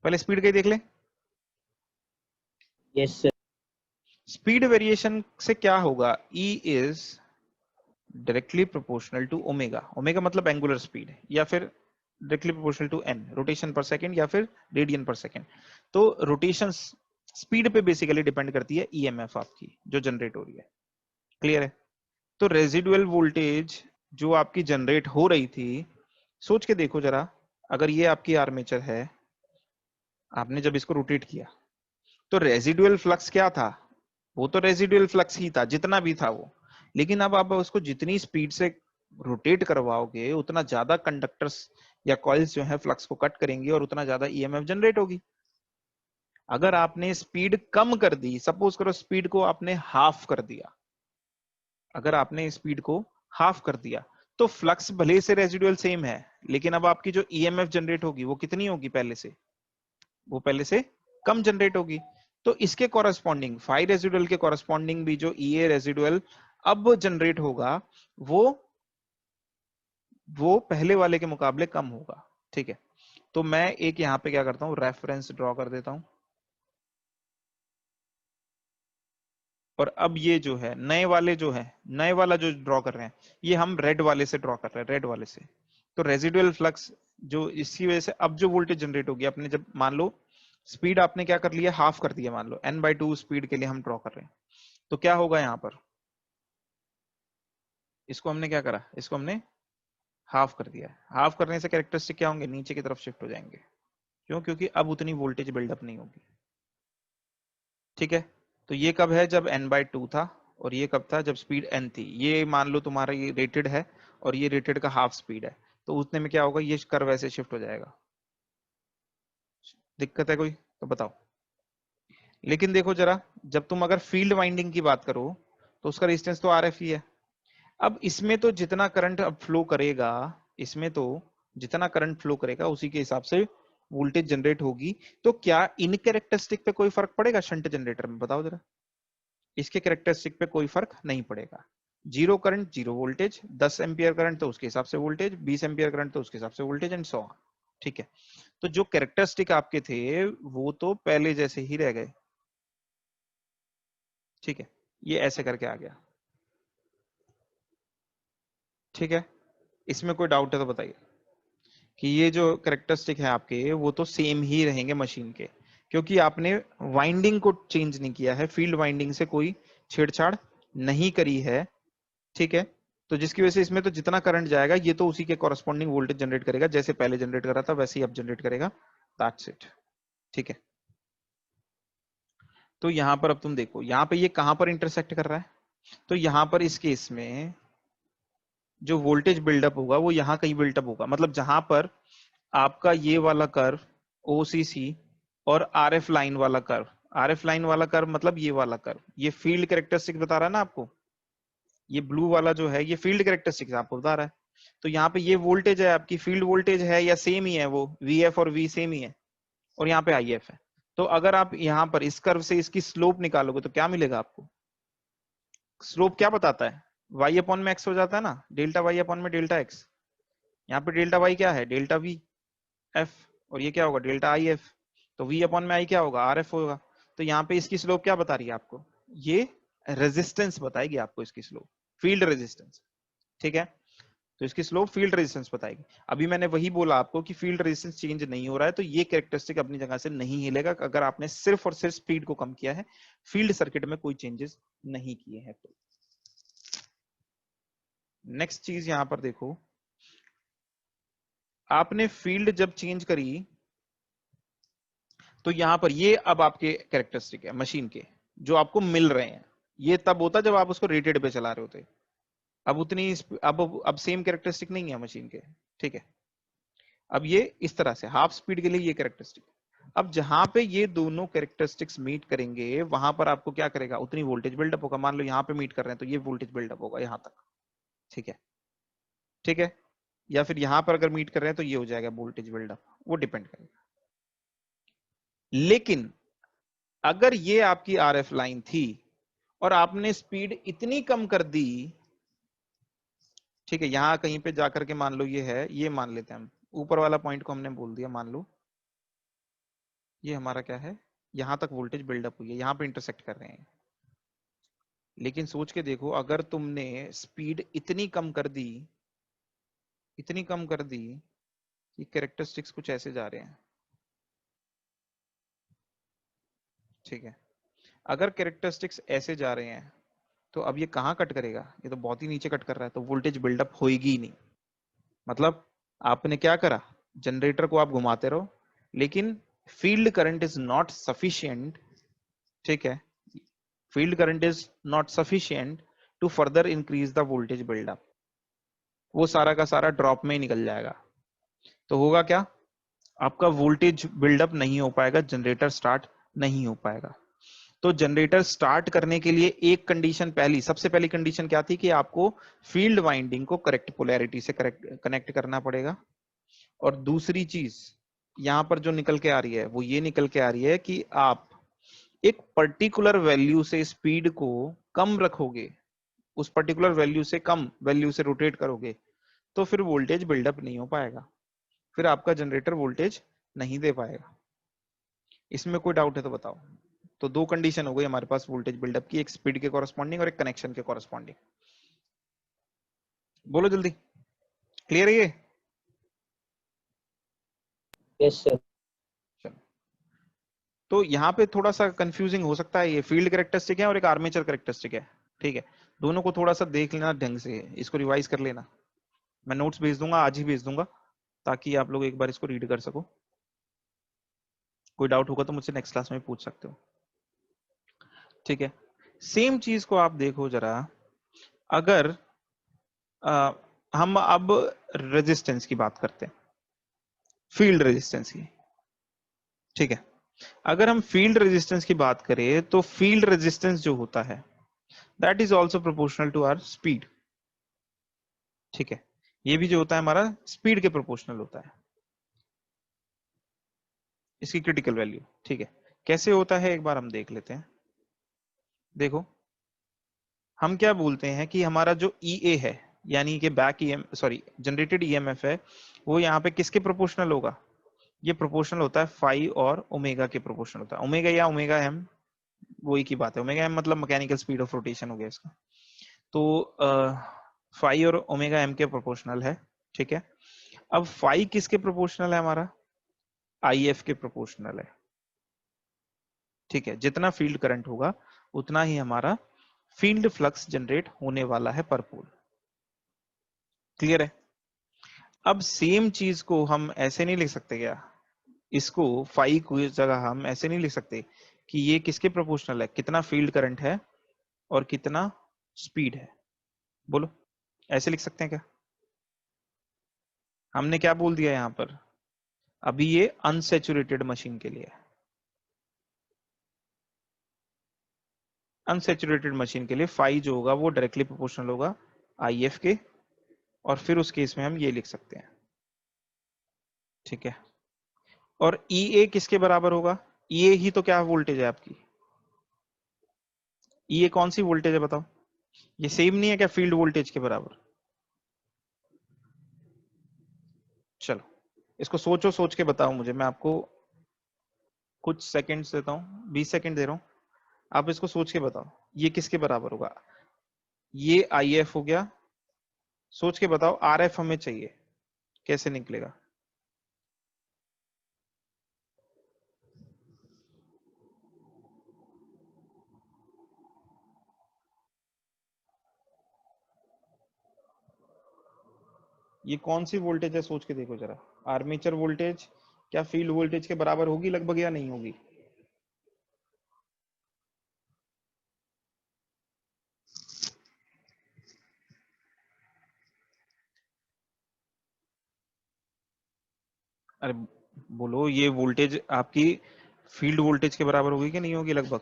S1: पहले स्पीड का ही देख ले।
S4: Yes sir.
S1: स्पीड वेरिएशन से क्या होगा, E is directly proportional to omega. Omega मतलब एंगुलर स्पीड, या फिर directly proportional to N, rotation per second या फिर रेडियन पर सेकंड। तो रोटेशन स्पीड पे बेसिकली डिपेंड करती है ईएमएफ आपकी जो जनरेट हो रही है। क्लियर है? तो रेजिडुअल वोल्टेज जो आपकी जनरेट हो रही थी, सोच के देखो जरा, अगर ये आपकी आर्मेचर है, आपने जब इसको रोटेट किया तो रेजिडुअल फ्लक्स क्या था? वो तो रेजिडुअल फ्लक्स ही था जितना भी था वो, लेकिन अब आप उसको जितनी स्पीड से रोटेट करवाओगे उतना ज्यादा कंडक्टर्स या कॉइल्स जो है फ्लक्स को कट करेंगे और उतना ज्यादा ईएमएफ जनरेट होगी। अगर आपने स्पीड कम कर दी, सपोज करो स्पीड को आपने हाफ कर दिया, अगर आपने स्पीड को हाफ कर दिया तो फ्लक्स भले से रेजिडुअल सेम है, लेकिन अब आपकी जो ईएमएफ जनरेट होगी वो कितनी होगी? पहले से, वो पहले से कम जनरेट होगी। तो इसके कॉरेस्पॉन्डिंग फाई रेजिडुअल के कॉरेस्पॉन्डिंग भी जो ईए रेजिडुअल अब जनरेट होगा वो पहले वाले के मुकाबले कम होगा। ठीक है, तो मैं एक यहां पे क्या करता हूं, रेफरेंस ड्रॉ कर देता हूं। और अब ये जो है नए वाले जो है, नए वाला जो ड्रॉ कर रहे हैं, ये हम रेड वाले से ड्रॉ कर रहे हैं, रेड वाले से। तो रेजिडुअल फ्लक्स जो इसकी वजह से अब जो वोल्टेज जनरेट होगी, अपने जब मान लो स्पीड आपने क्या कर लिया, हाफ कर दिया, मान लो n/2 स्पीड के लिए हम ड्रॉ कर रहे हैं, तो क्या होगा यहाँ पर, इसको हमने क्या करा, इसको हमने हाफ कर दिया है। हाफ करने से कैरेक्टरिस्टिक क्या होंगे, नीचे की तरफ शिफ्ट हो जाएंगे। क्यों? क्योंकि अब उतनी वोल्टेज बिल्डअप नहीं होगी। ठीक है, तो ये कब है, जब n/2 था, और ये कब था, जब स्पीड n थी। ये मान लो तुम्हारा ये रेटेड है और ये रेटेड का हाफ स्पीड है, तो उतने में क्या होगा, ये कर्व ऐसे शिफ्ट हो जाएगा। दिक्कत है कोई तो बताओ। लेकिन देखो जरा, जब तुम अगर फील्ड वाइंडिंग की बात करो तो उसका रेजिस्टेंस तो आरएफ ही है। अब इसमें तो जितना करंट अब फ्लो करेगा, इसमें तो जितना करंट फ्लो करेगा उसी के हिसाब से वोल्टेज जनरेट होगी। तो क्या इन कैरेक्टरिस्टिक पे कोई फर्क पड़ेगा शंट जनरेटर में? बताओ जरा। इसके कैरेक्टरिस्टिक पे कोई फर्क नहीं पड़ेगा। Zero current zero voltage, 10 ampere current तो उसके हिसाब से वोल्टेज, 20 एम्पियर करंट तो उसके हिसाब से वोल्टेज, एंड सो ऑन। ठीक है, तो जो कैरेक्टरिस्टिक आपके थे वो तो पहले जैसे ही रह गए। ठीक है, ये ऐसे करके आ गया। ठीक है, इसमें कोई डाउट है तो बताइए कि ये जो कैरेक्टरिस्टिक है आपके वो तो सेम ही रहेंगे मशीन के, क्योंकि आपने वाइंडिंग को चेंज नहीं किया है, फील्ड वाइंडिंग से कोई छेड़छाड़ नहीं करी है। ठीक है, तो जिसकी वजह से इसमें तो जितना करंट जाएगा ये तो उसी के कॉरेस्पॉन्डिंग वोल्टेज जनरेट करेगा, जैसे पहले जनरेट कर रहा था वैसे ही अब जनरेट करेगा। That's it. ठीक है, तो यहां पर अब तुम देखो, यहाँ पे ये कहां पर इंटरसेक्ट कर रहा है, तो यहाँ पर इस केस में जो वोल्टेज बिल्डअप होगा वो यहाँ कहीं बिल्डअप होगा, मतलब जहां पर आपका ये वाला कर्व ओसीसी और आरएफ लाइन वाला कर्व, आरएफ लाइन वाला कर्व मतलब ये वाला कर्व, ये फील्ड कैरेक्टरिस्टिक बता रहा है ना आपको, ये ब्लू वाला जो है ये फील्ड कैरेक्टरिस्टिक्स आपको बता रहा है। तो यहाँ पे ये वोल्टेज है आपकी फील्ड वोल्टेज है या सेम ही है, वो वीएफ और वी सेम ही है, और यहाँ पे आईएफ है। तो अगर आप यहाँ पर इस कर्व से इसकी स्लोप निकालोगे तो क्या मिलेगा आपको? स्लोप क्या बताता है, वाई अपॉन में एक्स हो जाता है ना, डेल्टा वाई अपॉन में डेल्टा एक्स। यहाँ पे डेल्टा वाई क्या है, डेल्टा वी एफ, और ये क्या होगा, डेल्टा आई एफ। तो वी अपॉन में आई क्या होगा, आर एफ होगा। तो यहाँ पे इसकी स्लोप क्या बता रही है आपको, ये रेजिस्टेंस बताएगी आपको, इसकी स्लोप फील्ड रेजिस्टेंस। ठीक है, तो इसकी स्लोप फील्ड रेजिस्टेंस बताएगी। अभी मैंने वही बोला आपको कि फील्ड रेजिस्टेंस चेंज नहीं हो रहा है, तो ये कैरेक्टरिस्टिक अपनी जगह से नहीं हिलेगा अगर आपने सिर्फ और सिर्फ स्पीड को कम किया है, फील्ड सर्किट में कोई चेंजेस नहीं किए हैं। तो नेक्स्ट चीज यहां पर देखो, आपने फील्ड जब चेंज करी तो यहां पर ये अब आपके कैरेक्टरिस्टिक है मशीन के जो आपको मिल रहे हैं। ये तब होता जब आप उसको रेटेड पे चला रहे होते। अब उतनी अब सेम कैरेक्टरिस्टिक नहीं है मशीन के, ठीक है। अब ये इस तरह से हाफ स्पीड के लिए ये कैरेक्टरिस्टिक। अब जहां पे ये दोनों कैरेक्टरिस्टिक्स मीट करेंगे वहां पर आपको क्या करेगा, उतनी वोल्टेज बिल्डअप होगा। मान लो यहाँ पे मीट कर रहे हैं तो ये वोल्टेज बिल्डअप होगा यहां तक, ठीक है, ठीक है। या फिर यहां पर अगर मीट कर रहे हैं तो ये हो जाएगा वोल्टेज बिल्डअप, वो डिपेंड करेगा। लेकिन अगर ये आपकी आरएफ लाइन थी और आपने स्पीड इतनी कम कर दी, ठीक है, यहां कहीं पे जाकर के मान लो ये है, ये मान लेते हैं हम, ऊपर वाला पॉइंट को हमने बोल दिया, मान लो ये हमारा क्या है, यहां तक वोल्टेज बिल्डअप हुई है, यहां पे इंटरसेक्ट कर रहे हैं। लेकिन सोच के देखो अगर तुमने स्पीड इतनी कम कर दी, इतनी कम कर दी कि कैरेक्टरिस्टिक्स कुछ ऐसे जा रहे हैं, ठीक है। अगर कैरेक्टरिस्टिक्स ऐसे जा रहे हैं तो अब ये कहाँ कट करेगा, ये तो बहुत ही नीचे कट कर रहा है, तो वोल्टेज बिल्डअप होएगी ही नहीं। मतलब आपने क्या करा, जनरेटर को आप घुमाते रहो लेकिन field current is not sufficient, ठीक है, field current is not sufficient to further increase the voltage buildup. वो सारा का सारा ड्रॉप में ही निकल जाएगा। तो होगा क्या, आपका वोल्टेज बिल्डअप नहीं हो पाएगा, जनरेटर स्टार्ट नहीं हो पाएगा। तो जनरेटर स्टार्ट करने के लिए एक कंडीशन, पहली सबसे पहली कंडीशन क्या थी कि आपको फील्ड वाइंडिंग को करेक्ट पोलैरिटी से करेक्ट कनेक्ट करना पड़ेगा। और दूसरी चीज यहां पर जो निकल के आ रही है वो ये निकल के आ रही है कि आप एक पर्टिकुलर वैल्यू से स्पीड को कम रखोगे, उस पर्टिकुलर वैल्यू से कम वैल्यू से रोटेट करोगे तो फिर वोल्टेज बिल्डअप नहीं हो पाएगा, फिर आपका जनरेटर वोल्टेज नहीं दे पाएगा। इसमें कोई डाउट है तो बताओ। तो दो कंडीशन हो गई हमारे पास वोल्टेज बिल्डअप की, एक स्पीड के कॉरस्पॉन्डिंग और एक कनेक्शन के कॉरस्पॉन्डिंग। बोलो जल्दी, क्लियर है ये?
S4: Yes sir.
S1: चलो, तो यहाँ पे थोड़ा सा कंफ्यूजिंग हो सकता है, ये फील्ड कैरेक्टरिस्टिक है और एक आर्मेचर कैरेक्टरिस्टिक है, ठीक है। दोनों को थोड़ा सा देख लेना ढंग से, इसको रिवाइज कर लेना। मैं नोट्स भेज दूंगा, आज ही भेज दूंगा, ताकि आप लोग एक बार इसको रीड कर सको। कोई डाउट होगा तो मुझसे नेक्स्ट क्लास में पूछ सकते हो, ठीक है। सेम चीज को आप देखो जरा, अगर हम अब रेजिस्टेंस की बात करते हैं, फील्ड रेजिस्टेंस की, ठीक है। अगर हम फील्ड रेजिस्टेंस की बात करें तो फील्ड रेजिस्टेंस जो होता है that is also proportional to our speed, ठीक है। ये भी जो होता है हमारा स्पीड के प्रोपोर्शनल होता है, इसकी क्रिटिकल वैल्यू, ठीक है। कैसे होता है एक बार हम देख लेते हैं। देखो हम क्या बोलते हैं कि हमारा जो ईए है, यानी कि back EM sorry generated EMF है, वो यहाँ पे किसके प्रोपोर्शनल होगा, ये प्रोपोर्शनल होता है फाई और ओमेगा के प्रोपोर्शनल होता है। ओमेगा या ओमेगा एम वही की बात है, ओमेगा एम मतलब मैकेनिकल स्पीड ऑफ रोटेशन हो गया इसका। तो फाई और ओमेगा एम के प्रोपोर्शनल है, ठीक है। अब फाई किसके प्रोपोर्शनल है, हमारा आईएफ के प्रोपोर्शनल है, ठीक है। जितना फील्ड करंट होगा उतना ही हमारा फील्ड फ्लक्स जनरेट होने वाला है पर पोल, क्लियर है। अब सेम चीज को हम ऐसे नहीं लिख सकते क्या, इसको फाई की जगह हम ऐसे नहीं लिख सकते कि ये किसके प्रोपोर्शनल है, कितना फील्ड करंट है और कितना स्पीड है, बोलो ऐसे लिख सकते हैं क्या? हमने क्या बोल दिया यहां पर, अभी ये अनसेचुरेटेड मशीन के लिए, अनसेचुरेटेड मशीन के लिए फाई जो होगा वो डायरेक्टली प्रोपोर्शनल होगा आईएफ के, और फिर उस केस में हम ये लिख सकते हैं, ठीक है। और ईए किसके बराबर होगा, ईए ही तो क्या वोल्टेज है आपकी, ईए कौन सी वोल्टेज है बताओ, ये सेम नहीं है क्या फील्ड वोल्टेज के बराबर? चलो इसको सोचो, सोच के बताओ मुझे, मैं आपको कुछ सेकंड्स देता हूँ, 20 सेकंड दे रहा हूँ, आप इसको सोच के बताओ ये किसके बराबर होगा। ये आईएफ हो गया, सोच के बताओ आरएफ हमें चाहिए, कैसे निकलेगा? ये कौन सी वोल्टेज है सोच के देखो जरा। आर्मेचर वोल्टेज क्या फील्ड वोल्टेज के बराबर होगी लगभग या नहीं होगी? अरे बोलो, ये वोल्टेज आपकी फील्ड वोल्टेज के बराबर होगी कि नहीं होगी लगभग?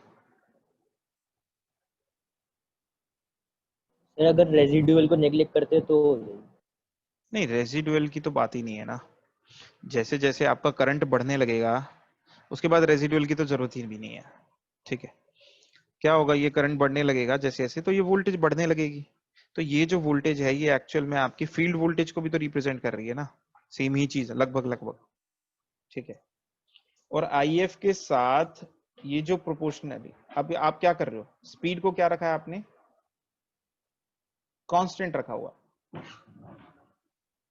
S4: सर अगर रेजिडुअल को नेग्लेक्ट करते तो
S1: नहीं, रेसिडुअल की तो बात ही नहीं है ना। जैसे जैसे आपका करंट बढ़ने लगेगा उसके बाद रेसिडुअल की तो जरूरत ही भी नहीं है। ठीक है, क्या होगा, ये करंट बढ़ने लगेगा जैसे जैसे, तो ये वोल्टेज बढ़ने लगेगी। तो ये जो वोल्टेज है ये एक्चुअल में आपकी फील्ड वोल्टेज को भी तो रिप्रेजेंट कर रही है ना, सेम ही चीज लगभग लगभग। ठीक है, और IF के साथ ये जो प्रोपोर्शनली, अब आप क्या कर रहे हो, स्पीड को क्या रखा है आपने, कांस्टेंट रखा हुआ।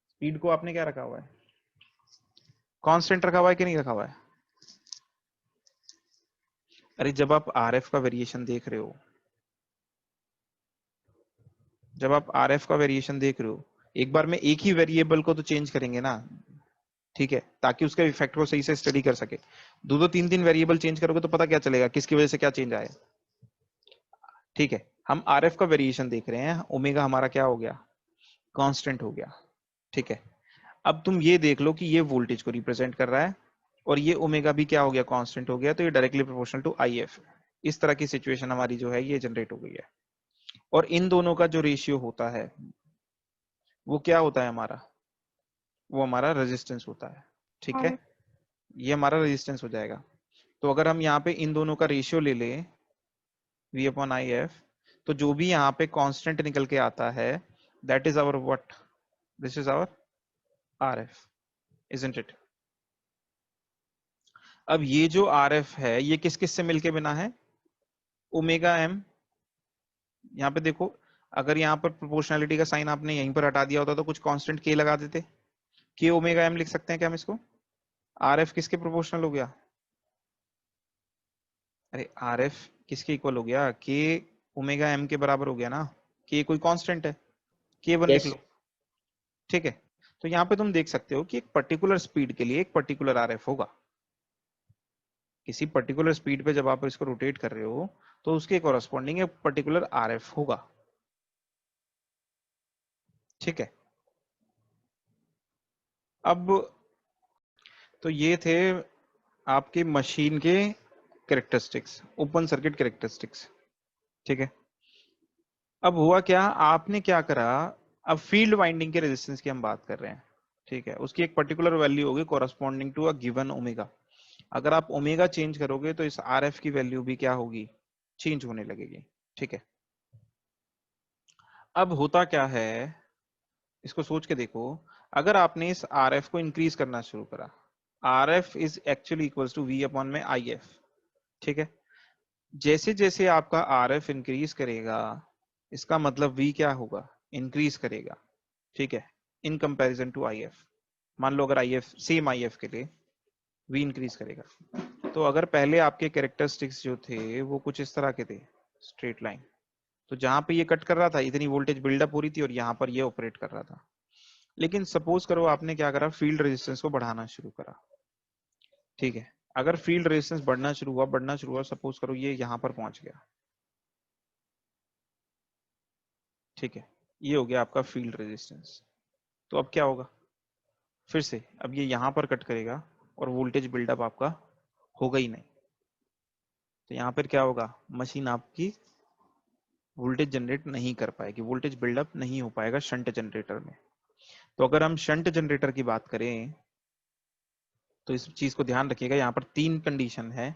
S1: स्पीड को आपने क्या रखा हुआ है, कांस्टेंट रखा हुआ है कि नहीं रखा हुआ है? अरे जब आप RF का वेरिएशन देख रहे हो, जब आप RF का वेरिएशन देख रहे हो, एक बार में एक ही वेरिएबल को तो चेंज करेंगे ना। ठीक है, ताकि उसके इफेक्ट को सही से स्टडी कर सके। दो दो तीन तीन वेरिएबल चेंज करोगे तो पता क्या चलेगा किसकी वजह से क्या चेंज आया। ठीक है, हम RF का वेरिएशन देख रहे हैं, ओमेगा हमारा क्या हो गया, कांस्टेंट हो गया। ठीक है, अब तुम ये देख लो कि ये वोल्टेज को रिप्रेजेंट कर रहा है और ये ओमेगा भी क्या हो गया, कांस्टेंट हो गया, तो ये डायरेक्टली प्रोपोर्शनल टू IF। इस तरह की सिचुएशन हमारी जो है ये जनरेट हो गई है। और इन दोनों का जो रेशियो होता है वो क्या होता है हमारा, वो हमारा रेजिस्टेंस होता है। ठीक है, ये हमारा रेजिस्टेंस हो जाएगा। तो अगर हम यहाँ पे इन दोनों का रेशियो ले लें V/IF, तो जो भी यहाँ पे कांस्टेंट निकल के आता है that is our what, this is our RF, isn't it? अब ये जो RF है ये किस किस से मिलके बना है, ओमेगा M। यहाँ पे देखो, अगर यहाँ पर प्रोपोर्शनलिटी का साइन आपने यहीं पर हटा दिया होता तो कुछ कांस्टेंट K लगा देते, K ओमेगा M लिख सकते हैं क्या हम इसको। RF किसके प्रोपोर्शनल हो गया, अरे RF किसके इक्वल हो गया, K ओमेगा M के बराबर हो गया ना। K कोई कांस्टेंट है, K1 लिख
S4: यस
S1: लो। ठीक है, तो यहाँ पे तुम देख सकते हो कि एक पर्टिकुलर स्पीड के लिए एक पर्टिकुलर RF होगा। किसी पर्टिकुलर स्पीड पे जब आप इसको रोटेट कर रहे हो तो उसके कॉरस्पॉन्डिंग एक पर्टिकुलर RF होगा। ठीक है, अब तो ये थे आपके मशीन के कैरेक्टरिस्टिक्स, ओपन सर्किट कैरेक्टरिस्टिक्स। ठीक है, अब हुआ क्या, आपने क्या करा, अब फील्ड वाइंडिंग के रेजिस्टेंस की हम बात कर रहे हैं। ठीक है, उसकी एक पर्टिकुलर वैल्यू होगी corresponding to a given omega. अगर आप ओमेगा चेंज करोगे तो इस RF की वैल्यू भी क्या होगी, चेंज होने लगेगी। ठीक है, अब होता क्या है, इसको सोच के देखो, अगर आपने इस RF को इंक्रीज करना शुरू करा, RF is actually equals to V/IF। ठीक है, जैसे जैसे आपका RF इंक्रीज करेगा इसका मतलब V क्या होगा, इंक्रीज करेगा। ठीक है, इन कंपैरिजन टू IF। मान लो अगर IF सेम IF के लिए V इंक्रीज करेगा, तो अगर पहले आपके कैरेक्टरिस्टिक्स जो थे वो कुछ इस तरह के थे, स्ट्रेट लाइन, तो जहां पे ये कट कर रहा था इतनी वोल्टेज बिल्डअप हो रही थी और यहाँ पर ये ऑपरेट कर रहा था। लेकिन सपोज करो आपने क्या करा, फील्ड रेजिस्टेंस को बढ़ाना शुरू करा। ठीक है, अगर फील्ड रेजिस्टेंस बढ़ना शुरू हुआ, सपोज करो ये यहाँ पर पहुंच गया। ठीक है, ये हो गया आपका फील्ड रेजिस्टेंस। तो अब क्या होगा, फिर से अब ये यहाँ पर कट करेगा और वोल्टेज बिल्डअप आपका होगा ही नहीं। तो यहाँ पर क्या होगा, मशीन आपकी वोल्टेज जनरेट नहीं कर पाएगी, वोल्टेज बिल्डअप नहीं हो पाएगा शंट जनरेटर में। तो अगर हम शंट जनरेटर की बात करें तो इस चीज को ध्यान रखिएगा, यहाँ पर तीन कंडीशन है।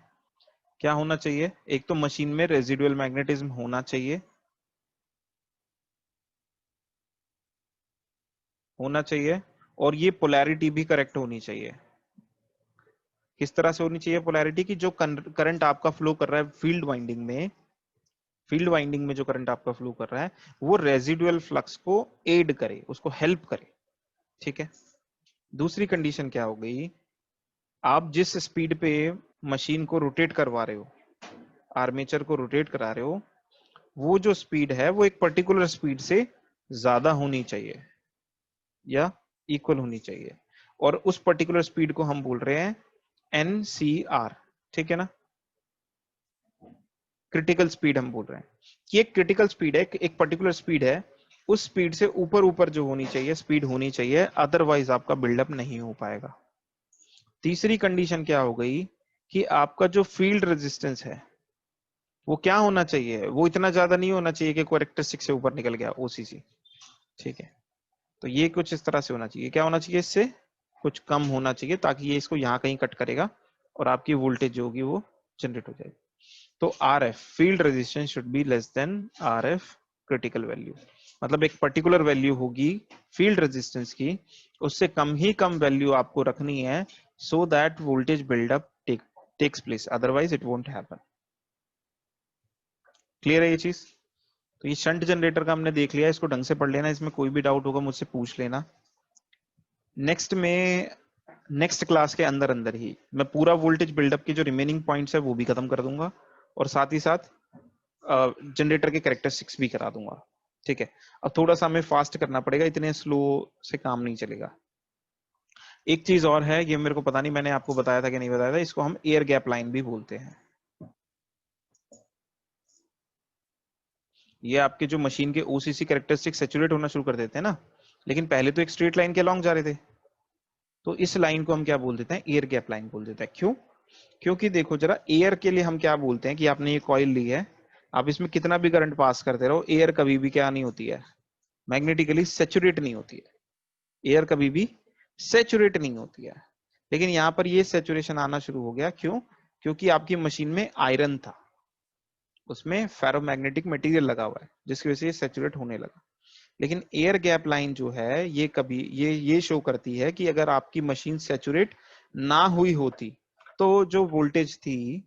S1: क्या होना चाहिए, एक तो मशीन में रेजिडुअल मैग्नेटिज्म होना चाहिए, और ये पोलैरिटी भी करेक्ट होनी चाहिए। किस तरह से होनी चाहिए पोलैरिटी की, जो करंट आपका फ्लो कर रहा है फील्ड वाइंडिंग में जो करंट आपका फ्लो कर रहा है वो रेजिडुअल फ्लक्स को एड करे, उसको हेल्प करे। ठीक है, दूसरी कंडीशन क्या हो गई, आप जिस स्पीड पे मशीन को रोटेट करवा रहे हो, आर्मेचर को रोटेट करा रहे हो, वो जो स्पीड है वो एक पर्टिकुलर स्पीड से ज्यादा होनी चाहिए या इक्वल होनी चाहिए, और उस पर्टिकुलर स्पीड को हम बोल रहे हैं NCR, ठीक है ना। क्रिटिकल स्पीड हम बोल रहे हैं कि एक क्रिटिकल स्पीड है, एक पर्टिकुलर स्पीड है, उस स्पीड से ऊपर ऊपर जो होनी चाहिए स्पीड होनी चाहिए, अदरवाइज आपका बिल्डअप नहीं हो पाएगा। तीसरी कंडीशन क्या हो गई कि आपका जो फील्ड रेजिस्टेंस है वो क्या होना चाहिए, वो इतना ज्यादा नहीं होना चाहिए कि कैरेक्टरिस्टिक से ऊपर निकल गया OCC, ठीक है। तो ये कुछ इस तरह से होना चाहिए, क्या होना चाहिए, इससे कुछ कम होना चाहिए, ताकि ये इसको यहाँ कहीं कट करेगा और आपकी वोल्टेज जो होगी वो जनरेट हो जाएगी। तो RF field resistance should be less than RF critical value, मतलब एक पर्टिकुलर वैल्यू होगी फील्ड रेजिस्टेंस की, उससे कम ही कम वैल्यू आपको रखनी है, so that voltage buildup takes place, otherwise it won't happen. Clear है ये चीज। तो ये शंट जनरेटर का हमने देख लिया, इसको ढंग से पढ़ लेना, इसमें कोई भी डाउट होगा मुझसे पूछ लेना। नेक्स्ट क्लास के अंदर अंदर ही मैं पूरा वोल्टेज बिल्डअप के जो रिमेनिंग पॉइंट्स है वो भी खत्म कर दूंगा, और साथ ही साथ जनरेटर के कैरेक्टरिस्टिक्स भी करा दूंगा, ठीक है। अब थोड़ा सा हमें फास्ट करना पड़ेगा, इतने स्लो से काम नहीं चलेगा। एक चीज और है, ये मेरे को पता नहीं मैंने आपको बताया था कि नहीं बताया था, इसको हम एयर गैप लाइन भी बोलते हैं। ये आपके जो मशीन के OCC कैरेक्टरिस्टिक सैचुरेट होना शुरू कर देते हैं ना, लेकिन पहले तो एक स्ट्रेट लाइन के अलॉन्ग जा रहे थे, तो इस लाइन को हम क्या बोल देते हैं, एयर गैप लाइन बोल देते हैं। क्यों? क्योंकि देखो जरा, एयर के लिए हम क्या बोलते हैं कि आपने ये कॉइल ली है, आप इसमें कितना भी करंट पास करते रहो, एयर कभी भी क्या नहीं होती है, मैग्नेटिकली सैचुरेट नहीं होती है, एयर कभी भी सैचुरेट नहीं होती है। लेकिन यहाँ पर ये सैचुरेशन आना शुरू हो गया, क्यों? क्योंकि आपकी मशीन में आयरन था, उसमें फेरोमैग्नेटिक मटेरियल लगा हुआ है, जिसकी वजह से ये सैचुरेट होने लगा। लेकिन एयर गैप लाइन जो है ये कभी ये शो करती है कि अगर आपकी मशीन सैचुरेट ना हुई होती तो जो वोल्टेज थी,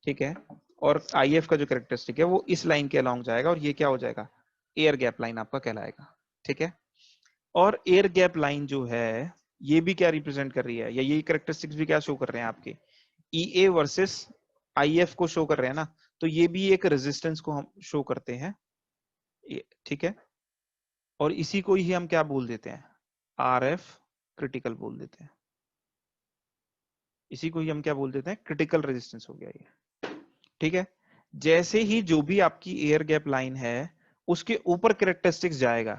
S1: ठीक है, और IF का जो कैरेक्टरिस्टिक है वो इस लाइन के अलॉन्ग जाएगा, और ये क्या हो जाएगा, एयर गैप लाइन आपका कहलाएगा, ठीक है। और एयर गैप लाइन जो है ये भी क्या रिप्रेजेंट कर रही है, या यही कैरेक्टरिस्टिक्स भी क्या शो कर रहे हैं आपके, EA वर्सेस IF को शो कर रहे हैं ना, तो ये भी एक रेजिस्टेंस को हम शो करते हैं, ठीक है। और इसी को ही हम क्या बोल देते हैं, RF क्रिटिकल बोल देते हैं, इसी को ही हम क्या बोल देते हैं, क्रिटिकल रेजिस्टेंस हो गया ये, ठीक है। जैसे ही जो भी आपकी एयर गैप लाइन है उसके ऊपर कैरेक्टरिस्टिक्स जाएगा,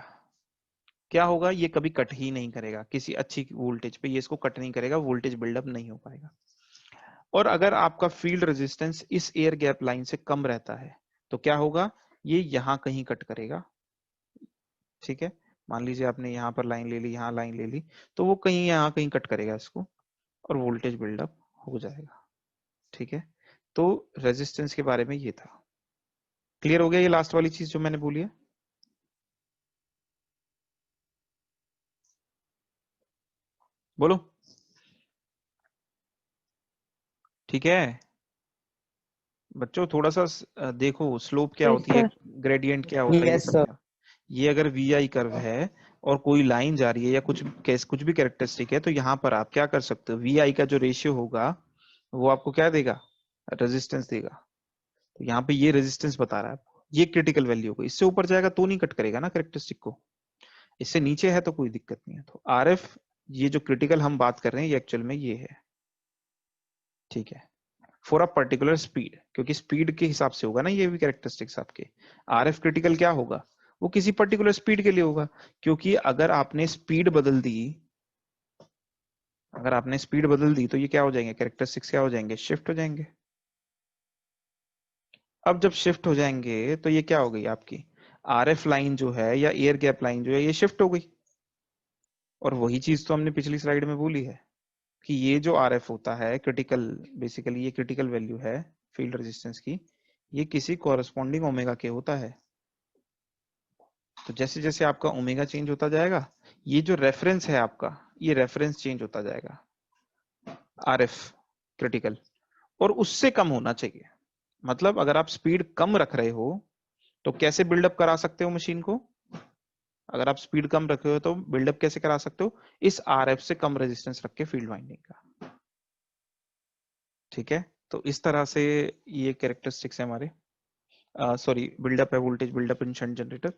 S1: क्या होगा, ये कभी कट ही नहीं करेगा, किसी अच्छी वोल्टेज पे ये इसको कट नहीं करेगा, वोल्टेज बिल्डअप नहीं हो पाएगा। और अगर आपका फील्ड रेजिस्टेंस इस एयर गैप लाइन से कम रहता है तो क्या होगा, ये यहां कहीं कट करेगा, ठीक है। मान लीजिए आपने यहाँ पर लाइन ले ली, यहाँ लाइन ले ली, तो वो कहीं यहाँ कहीं कट करेगा इसको, और वोल्टेज बिल्डअप हो जाएगा, ठीक है। तो रेजिस्टेंस के बारे में ये था। क्लियर हो गया ये लास्ट वाली चीज जो मैंने बोली है? बोलो, ठीक है बच्चों, थोड़ा सा देखो स्लोप क्या होती है, ग्रेडियंट क्या होता है, ये
S4: यस सर।
S1: समझा। ये अगर VI कर्व है और कोई लाइन जा रही है या कुछ भी कैरेक्टरिस्टिक है, तो यहाँ पर आप क्या कर सकते हो, VI का जो रेशियो होगा वो आपको क्या देगा, रेजिस्टेंस देगा। तो यहाँ पे ये रेजिस्टेंस बता रहा है आपको, ये क्रिटिकल वैल्यू को, इससे ऊपर जाएगा तो नहीं कट करेगा ना कैरेक्टरिस्टिक को, इससे नीचे है तो कोई दिक्कत नहीं है। तो RF ये जो क्रिटिकल हम बात कर रहे हैं ये एक्चुअल में ये है, ठीक है, फॉर अ पर्टिकुलर स्पीड, क्योंकि स्पीड के हिसाब से होगा ना ये भी कैरेक्टरिस्टिक्स आपके। RF क्रिटिकल क्या होगा, वो किसी पर्टिकुलर स्पीड के लिए होगा, क्योंकि अगर आपने स्पीड बदल दी, अगर आपने स्पीड बदल दी तो ये क्या हो जाएंगे, कैरेक्टरिस्टिक्स क्या हो जाएंगे, शिफ्ट हो जाएंगे। अब जब शिफ्ट हो जाएंगे तो ये क्या हो गई आपकी, RF लाइन जो है या एयर गैप लाइन जो है ये शिफ्ट हो गई। और वही चीज तो हमने पिछली स्लाइड में बोली है कि ये जो RF होता है क्रिटिकल, बेसिकली ये क्रिटिकल वैल्यू है फील्ड रेजिस्टेंस की, ये किसी कॉरस्पॉन्डिंग ओमेगा के होता है। तो जैसे जैसे आपका ओमेगा चेंज होता जाएगा, ये जो रेफरेंस है आपका, ये रेफरेंस चेंज होता जाएगा RF क्रिटिकल, और उससे कम होना चाहिए। मतलब अगर आप स्पीड कम रख रहे हो तो कैसे बिल्डअप करा सकते हो मशीन को, अगर आप स्पीड कम रखे हो तो बिल्डअप कैसे करा सकते हो, इस RF से कम रेजिस्टेंस रख के फील्ड वाइंडिंग का, ठीक है। तो इस तरह से ये कैरेक्टरिस्टिक्स है हमारे, सॉरी बिल्डअप है, वोल्टेज बिल्डअप इन शंट जनरेटर।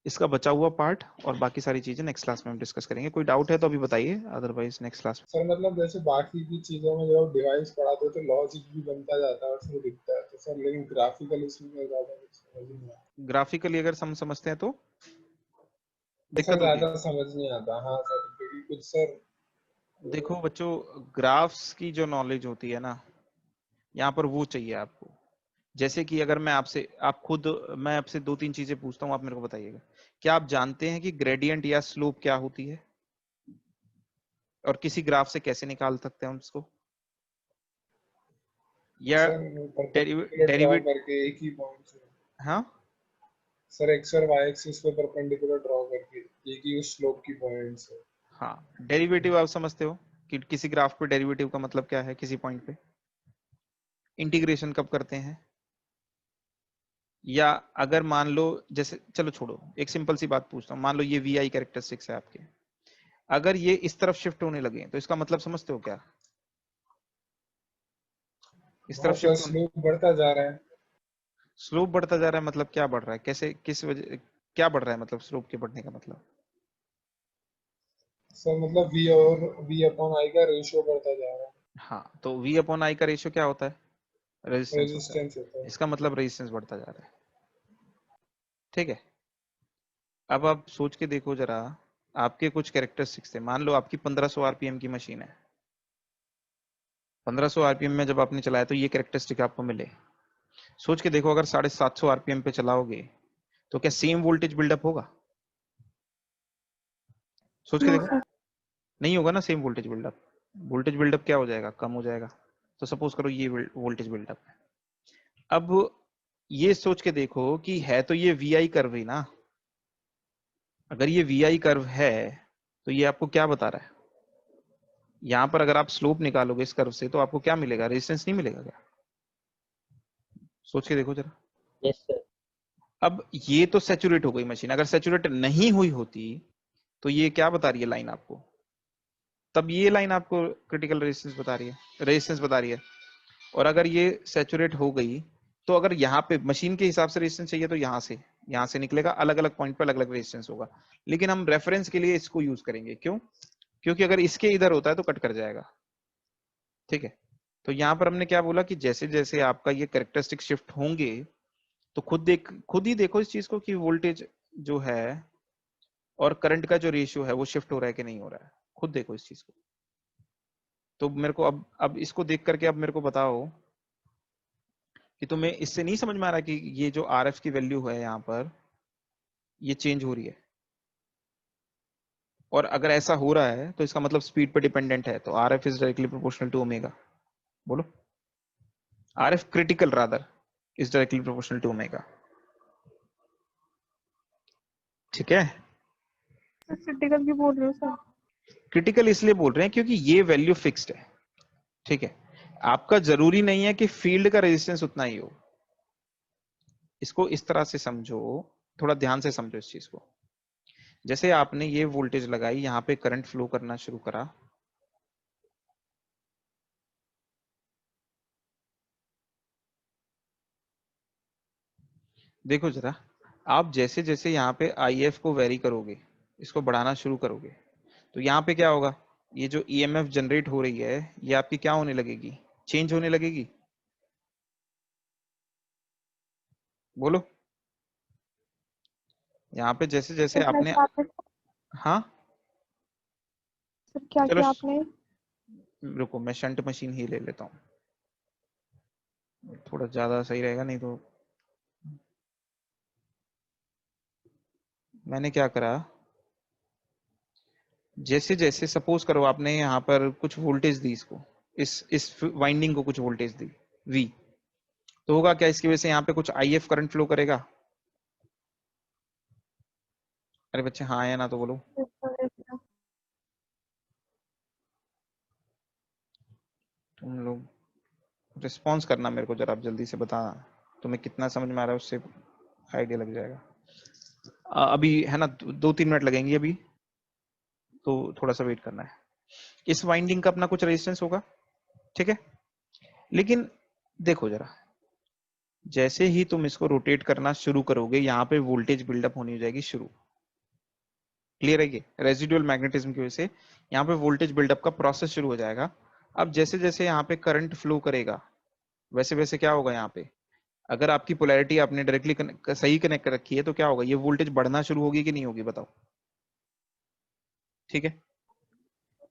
S1: इसका बचा हुआ पार्ट और बाकी सारी चीजें नेक्स्ट क्लास में हम डिस्कस करेंगे। कोई डाउट है तो अभी बताइए, अदरवाइज नेक्स्ट क्लास में।
S3: सर मतलब जैसे बाकी की चीजों में जब डिवाइस पढ़ाते हो तो लॉजिक भी बनता जाता है, उसमें दिखता है, तो सर लेकिन ग्राफिकल इसमें ज्यादा कुछ समझ नहीं आता।
S1: ग्राफिकली अगर हम समझते हैं तो
S3: सर
S1: दिक्कत होती है।
S3: ज्यादा समझ नहीं आता। हाँ सर, क्योंकि कुछ सर
S1: देखो बच्चों, ग्राफ्स की जो नॉलेज होती है ना, यहाँ पर वो चाहिए आपको। जैसे कि अगर मैं आपसे, मैं आपसे दो तीन चीजें पूछता हूँ, आप मेरे को बताइएगा। क्या आप जानते हैं कि ग्रेडियंट या स्लोप क्या होती है, और किसी ग्राफ से कैसे निकाल सकते हैं हम उसको, या
S3: सर परपेंडिकुलर ड्रॉ
S1: डेरिवेट
S3: करके एक ही पॉइंट से।
S1: हाँ
S3: सर एक्स और वाई एक्सिस पे परपेंडिकुलर ड्रॉ करके एक ही स्लोप की पॉइंट से।
S1: हाँ, डेरिवेटिव आप समझते हो कि किसी ग्राफ पे डेरिवेटिव का मतलब क्या है, किसी पॉइंट पे इंटीग्रेशन कब करते हैं। या अगर मान लो, जैसे चलो छोड़ो, एक सिंपल सी बात पूछता हूँ, मान लो ये वी आई कैरेक्टरिस्टिक्स है आपके, अगर ये इस तरफ शिफ्ट होने लगे तो इसका मतलब समझते हो क्या, इस
S3: हाँ
S1: तरफ
S3: सर,
S1: शिफ्ट होने,
S3: स्लोप बढ़ता जा रहा है।
S1: स्लोप बढ़ता जा रहा है मतलब क्या बढ़ रहा है, कैसे, किस वजह, क्या बढ़ रहा है, मतलब स्लोप के बढ़ने का मतलब।
S3: सर मतलब वी और वी अपॉन आई का रेशियो बढ़ता जा रहा है।
S1: हाँ, तो v अपॉन आई का रेशियो क्या होता है, रेजिस्टेंस होता है।
S3: रेजिस्टेंस होता है।
S1: इसका मतलब रेजिस्टेंस बढ़ता जा रहा है। ठीक है, अब आप सोच के देखो जरा, आपके कुछ कैरेक्टरिस्टिक्स थे, मान लो आपकी 1500 आरपीएम की मशीन है, 1500 आरपीएम में जब आपने चलाया तो ये कैरेक्टरिस्टिक आपको मिले। सोच के देखो, अगर 750 आरपीएम पे चलाओगे तो क्या सेम वोल्टेज बिल्डअप होगा, सोच के
S2: नो
S1: देखो।
S2: सर।
S1: नहीं होगा ना same voltage buildup. Voltage buildup क्या हो जाएगा, कम हो जाएगा। तो सपोज करो ये वोल्टेज बिल्डअप है। अब ये सोच के देखो कि है तो ये वी आई कर्व ही ना, अगर ये वी आई कर्व है तो ये आपको क्या बता रहा है, यहाँ पर अगर आप स्लोप निकालोगे इस कर्व से तो आपको क्या मिलेगा, रेजिस्टेंस नहीं मिलेगा क्या, सोच के देखो जरा।
S4: Yes sir.
S1: अब ये तो सैचुरेट हो गई मशीन, अगर सैचुरेट नहीं हुई होती तो ये क्या बता रही है लाइन आपको, तब ये लाइन आपको क्रिटिकल रेजिस्टेंस बता रही है, रेजिस्टेंस बता रही है। और अगर ये सैचुरेट हो गई तो अगर यहाँ पे मशीन के हिसाब से रेजिस्टेंस चाहिए तो यहाँ से निकलेगा, अलग अलग पॉइंट पर अलग अलग रेजिस्टेंस होगा। लेकिन हम रेफरेंस के लिए इसको यूज करेंगे, क्यों, क्योंकि अगर इसके इधर होता है तो कट कर जाएगा। ठीक है, तो यहाँ पर हमने क्या बोला कि जैसे जैसे आपका ये कैरेक्टरिस्टिक शिफ्ट होंगे तो खुद ही देखो इस चीज को कि वोल्टेज जो है और करंट का जो रेशियो है वो शिफ्ट हो रहा है कि नहीं हो रहा है, खुद देखो इस चीज को। तो मेरे को अब इसको देख करके अब मेरे को बताओ कि तुम्हें इससे नहीं समझ में आ रहा कि ये जो आर एफ की वैल्यू है यहाँ पर ये चेंज हो रही है, और अगर ऐसा हो रहा है तो इसका मतलब स्पीड पे डिपेंडेंट है, तो R F is directly proportional to omega. बोलो, R F critical rather is directly proportional to omega. ठीक है,
S2: क्रिटिकल की बोल रहे हो सर?
S1: क्रिटिकल इसलिए बोल रहे हैं क्योंकि ये वैल्यू फिक्स्ड है। ठीक है, आपका जरूरी नहीं है कि फील्ड का रेजिस्टेंस उतना ही हो, इसको इस तरह से समझो, थोड़ा ध्यान से समझो इस चीज को। जैसे आपने ये वोल्टेज लगाई, यहाँ पे करंट फ्लो करना शुरू करा, देखो जरा, आप जैसे जैसे यहाँ पे आई एफ को वेरी करोगे, इसको बढ़ाना शुरू करोगे, तो यहाँ पे क्या होगा, ये जो ईएमएफ जनरेट हो रही है ये आपकी क्या होने लगेगी, चेंज होने लगेगी। बोलो, यहाँ पे जैसे जैसे
S2: सर क्या
S1: आपने,
S2: किया आपने?
S1: हाँ
S2: सर क्या
S1: चलो
S2: किया आपने?
S1: रुको, मैं शंट मशीन ही ले लेता हूँ, थोड़ा ज्यादा सही रहेगा, नहीं तो मैंने क्या करा, जैसे जैसे सपोज करो आपने यहाँ पर कुछ वोल्टेज दी इसको, इस वाइंडिंग को कुछ वोल्टेज दी वी, तो होगा क्या, इसकी वजह से यहाँ पे कुछ आई एफ करंट फ्लो करेगा। अरे बच्चे हाँ या ना तो बोलो, तुम लोग रिस्पॉन्स करना मेरे को जरा, आप जल्दी से बता, तुम्हें कितना समझ में आ रहा है उससे आइडिया लग जाएगा। अभी है ना, 2-3 मिनट लगेंगे अभी, तो थोड़ा सा वेट करना है। इस वाइंडिंग का अपना कुछ रेजिस्टेंस होगा, ठीक है, लेकिन देखो जरा, जैसे ही तुम इसको रोटेट करना शुरू करोगे, यहाँ पे वोल्टेज बिल्डअप होनी हो जाएगी शुरू। क्लियर है? ये रेजिडुअल मैग्नेटिज्म की वजह से यहाँ पे वोल्टेज बिल्डअप का प्रोसेस शुरू हो जाएगा। अब जैसे जैसे यहाँ पे करंट फ्लो करेगा, वैसे वैसे क्या होगा यहाँ पे, अगर आपकी पोलैरिटी आपने डायरेक्टली सही कनेक्ट कर रखी है तो क्या होगा, ये वोल्टेज बढ़ना शुरू होगी कि नहीं होगी, बताओ। ठीक है,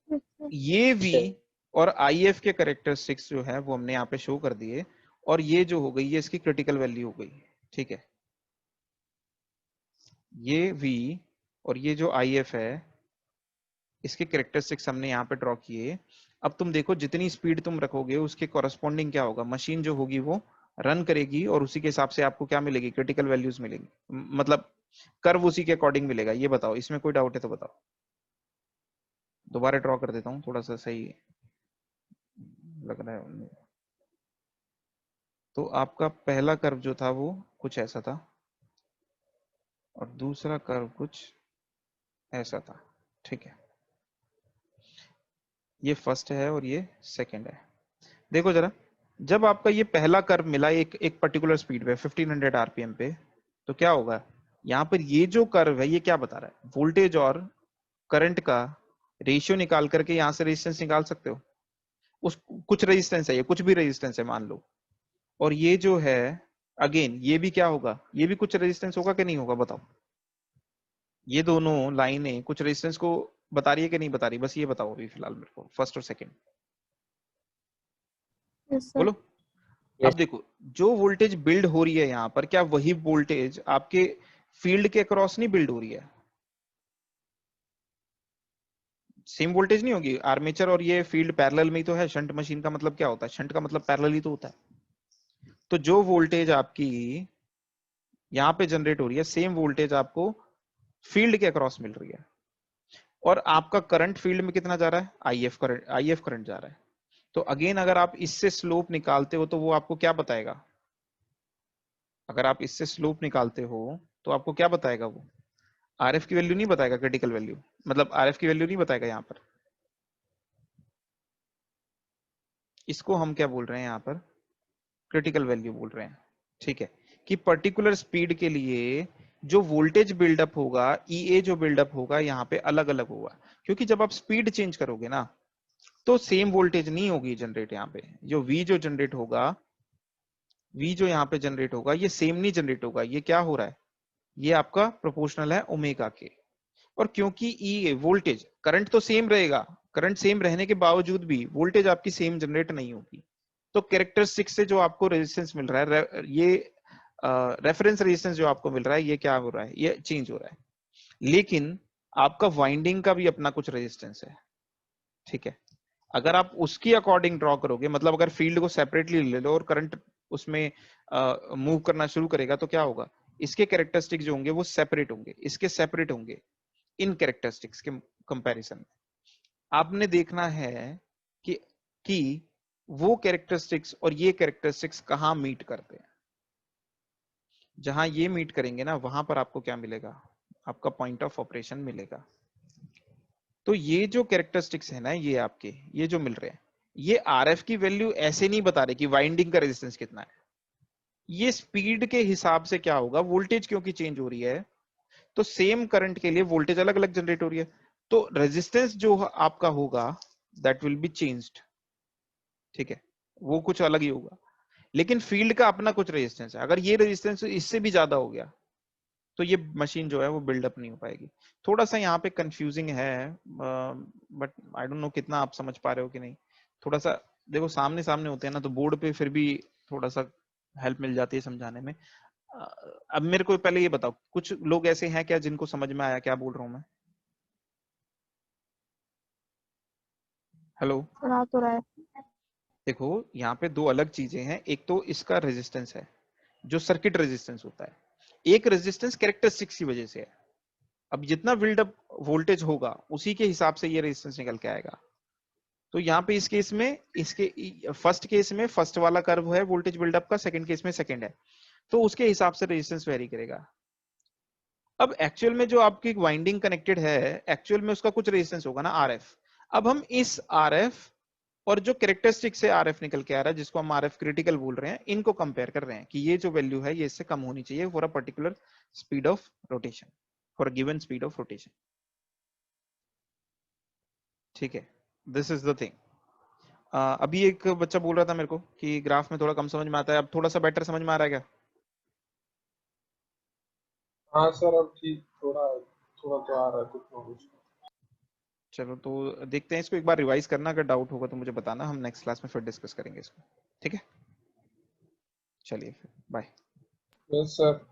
S2: yes, sir.
S1: ये V
S4: सर
S1: और IF के कैरेक्टरिस्टिक्स जो है वो हमने यहाँ पे शो कर दिए, और ये जो हो गई ये इसकी क्रिटिकल वैल्यू हो गई। ठीक है, ये V और ये जो IF है इसके कैरेक्टरिस्टिक्स हमने यहाँ पे ड्रॉ किए। अब तुम देखो जितनी स्पीड तुम रखोगे उसके कॉरस्पॉन्डिंग क्या होगा, मशीन जो होगी वो रन करेगी और उसी के हिसाब से आपको क्या मिलेगी, क्रिटिकल वैल्यूज मिलेगी, मतलब कर्व उसी के अकॉर्डिंग मिलेगा। ये बताओ, इसमें कोई डाउट है तो बताओ। दोबारा ड्रॉ कर देता हूँ, थोड़ा सा सही लग रहा है। तो आपका पहला कर्व जो था वो कुछ ऐसा था और दूसरा कर्व कुछ ऐसा था। ठीक है, ये फर्स्ट है और ये सेकंड है। देखो जरा, जब आपका ये पहला कर्व मिला एक पर्टिकुलर स्पीड पे 1500 आरपीएम पे, तो क्या होगा, यहाँ पर ये जो कर्व है ये क्या बता रहा है, वोल्टेज और करंट का रेशियो निकाल करके यहाँ से रेजिस्टेंस निकाल सकते हो। उस कुछ रेजिस्टेंस है, ये कुछ भी रेजिस्टेंस है मान लो, और ये जो है अगेन ये भी क्या होगा, ये भी कुछ रेजिस्टेंस होगा कि नहीं होगा, बताओ। ये दोनों लाइनें कुछ रेजिस्टेंस को बता रही है कि नहीं बता रही, बस ये बताओ अभी फिलहाल मेरे को, फर्स्ट और सेकंड
S2: Yes, sir.
S1: बोलो। अब देखो जो वोल्टेज बिल्ड हो रही है यहाँ पर, क्या वही वोल्टेज आपके फील्ड के अक्रॉस नहीं बिल्ड हो रही है, सेम वोल्टेज नहीं होगी। आर्मेचर और ये फील्ड पैरेलल में ही तो है। शंट मशीन का मतलब क्या होता है, शंट का मतलब पैरेलल ही तो होता है। तो जो वोल्टेज आपकी यहाँ पे जनरेट हो रही है, सेम वोल्टेज आपको फील्ड के अक्रॉस मिल रही है। और आपका करंट फील्ड में कितना जा रहा है, आईएफ करंट जा रहा है। तो अगेन अगर आप इससे स्लोप निकालते हो तो वो आपको क्या बताएगा, अगर आप इससे स्लोप निकालते हो तो आपको क्या बताएगा, वो आरएफ की वैल्यू नहीं बताएगा, क्रिटिकल वैल्यू, मतलब आरएफ की वैल्यू नहीं बताएगा यहाँ पर। इसको हम क्या बोल रहे हैं यहाँ पर, क्रिटिकल वैल्यू बोल रहे हैं। ठीक है, कि पर्टिकुलर स्पीड के लिए जो वोल्टेज बिल्डअप होगा, ईए जो बिल्डअप होगा यहाँ पे अलग अलग होगा, क्योंकि जब आप स्पीड चेंज करोगे ना तो सेम वोल्टेज नहीं होगी जनरेट। यहाँ पे जो वी जो जनरेट होगा, वी जो यहाँ पे जनरेट होगा ये सेम नहीं जनरेट होगा। ये क्या हो रहा है, ये आपका प्रोपोर्शनल है ओमेगा के। और क्योंकि ई वोल्टेज, करंट तो सेम रहेगा, करंट सेम रहने के बावजूद भी वोल्टेज आपकी सेम जनरेट नहीं होगी। तो कैरेक्टरिस्टिक से जो आपको रेजिस्टेंस मिल रहा है, ये रेफरेंस रेजिस्टेंस जो आपको मिल रहा है, ये क्या हो रहा है, ये चेंज हो रहा है। लेकिन आपका वाइंडिंग का भी अपना कुछ रेजिस्टेंस है। ठीक है, अगर आप उसकी अकॉर्डिंग ड्रॉ करोगे, मतलब अगर फील्ड को सेपरेटली ले लो और करंट उसमें मूव करना शुरू करेगा तो क्या होगा, इसके कैरेक्टरिस्टिक्स जो होंगे वो सेपरेट होंगे, इसके सेपरेट होंगे इन कैरेक्टरिस्टिक्स के कंपैरिजन में। आपने देखना है कि वो कैरेक्टरिस्टिक्स और ये कैरेक्टरिस्टिक्स कहाँ मीट करते हैं। जहां ये मीट करेंगे ना, वहां पर आपको क्या मिलेगा, आपका पॉइंट ऑफ ऑपरेशन मिलेगा। तो ये जो कैरेक्टरिस्टिक्स है ना, ये आपके ये जो मिल रहे हैं, ये आरएफ की वैल्यू ऐसे नहीं बता रहे कि वाइंडिंग का रेजिस्टेंस कितना है। ये स्पीड के हिसाब से क्या होगा, वोल्टेज क्योंकि चेंज हो रही है तो सेम करंट के लिए वोल्टेज अलग अलग जनरेट हो रही है, तो रेजिस्टेंस जो आपका होगा दैट विल बी चेंज्ड। ठीक है, वो कुछ अलग ही होगा। लेकिन फील्ड का अपना कुछ रेजिस्टेंस है, अगर ये रेजिस्टेंस इससे भी ज्यादा हो गया तो ये मशीन जो है वो बिल्डअप नहीं हो पाएगी। थोड़ा सा यहाँ पे कंफ्यूजिंग है, बट आई डोंट नो कितना आप समझ पा रहे हो कि नहीं। थोड़ा सा देखो, सामने सामने होते हैं ना तो बोर्ड पे फिर भी थोड़ा सा हेल्प मिल जाती है समझाने में। अब मेरे को पहले ये बताओ, कुछ लोग ऐसे हैं क्या जिनको समझ में आया क्या बोल रहा हूँ मैं? हेलो,
S2: सर आ तो रहा है।
S1: देखो यहाँ पे दो अलग चीजें हैं। एक तो इसका रेजिस्टेंस है जो सर्किट रेजिस्टेंस होता है, एक रेजिस्टेंस कैरेक्टरिस्टिक्स की वजह से है। अब जितना बिल्डअप वोल्टेज होगा उसी के हिसाब से ये रेजिस्टेंस निकल के आएगा। तो यहाँ पे इस केस में, इसके फर्स्ट केस में फर्स्ट वाला कर्व है वोल्टेज बिल्डअप का, सेकंड केस में सेकंड है, तो उसके हिसाब से रेजिस्टेंस वेरी करेगा। अब एक्चुअल में जो आपकी वाइंडिंग कनेक्टेड है, एक्चुअल में उसका कुछ रेजिस्टेंस होगा ना, आरएफ। अब हम इस आरएफ और जो कैरेक्टरिस्टिक से आरएफ निकल के आ रहा है, जिसको हम आरएफ क्रिटिकल बोल रहे हैं, इनको कंपेयर कर रहे हैं कि ये जो वैल्यू है ये इससे कम होनी चाहिए for a particular speed of rotation, for a given speed of rotation. ठीक है, दिस इज द थिंग। अभी एक बच्चा बोल रहा था मेरे को कि ग्राफ में थोड़ा कम समझ में आता है, अब थोड़ा सा बेटर समझ में आ रहा है क्या?
S3: हाँ सर, अब ठीक, थोड़ा थोड़ा तो आ रहा है कुछ ना कुछ।
S1: चलो तो देखते हैं इसको, एक बार रिवाइज करना, अगर डाउट होगा तो मुझे बताना, हम नेक्स्ट क्लास में फिर डिस्कस करेंगे इसको। ठीक है, चलिए फिर बाय।
S3: Yes sir.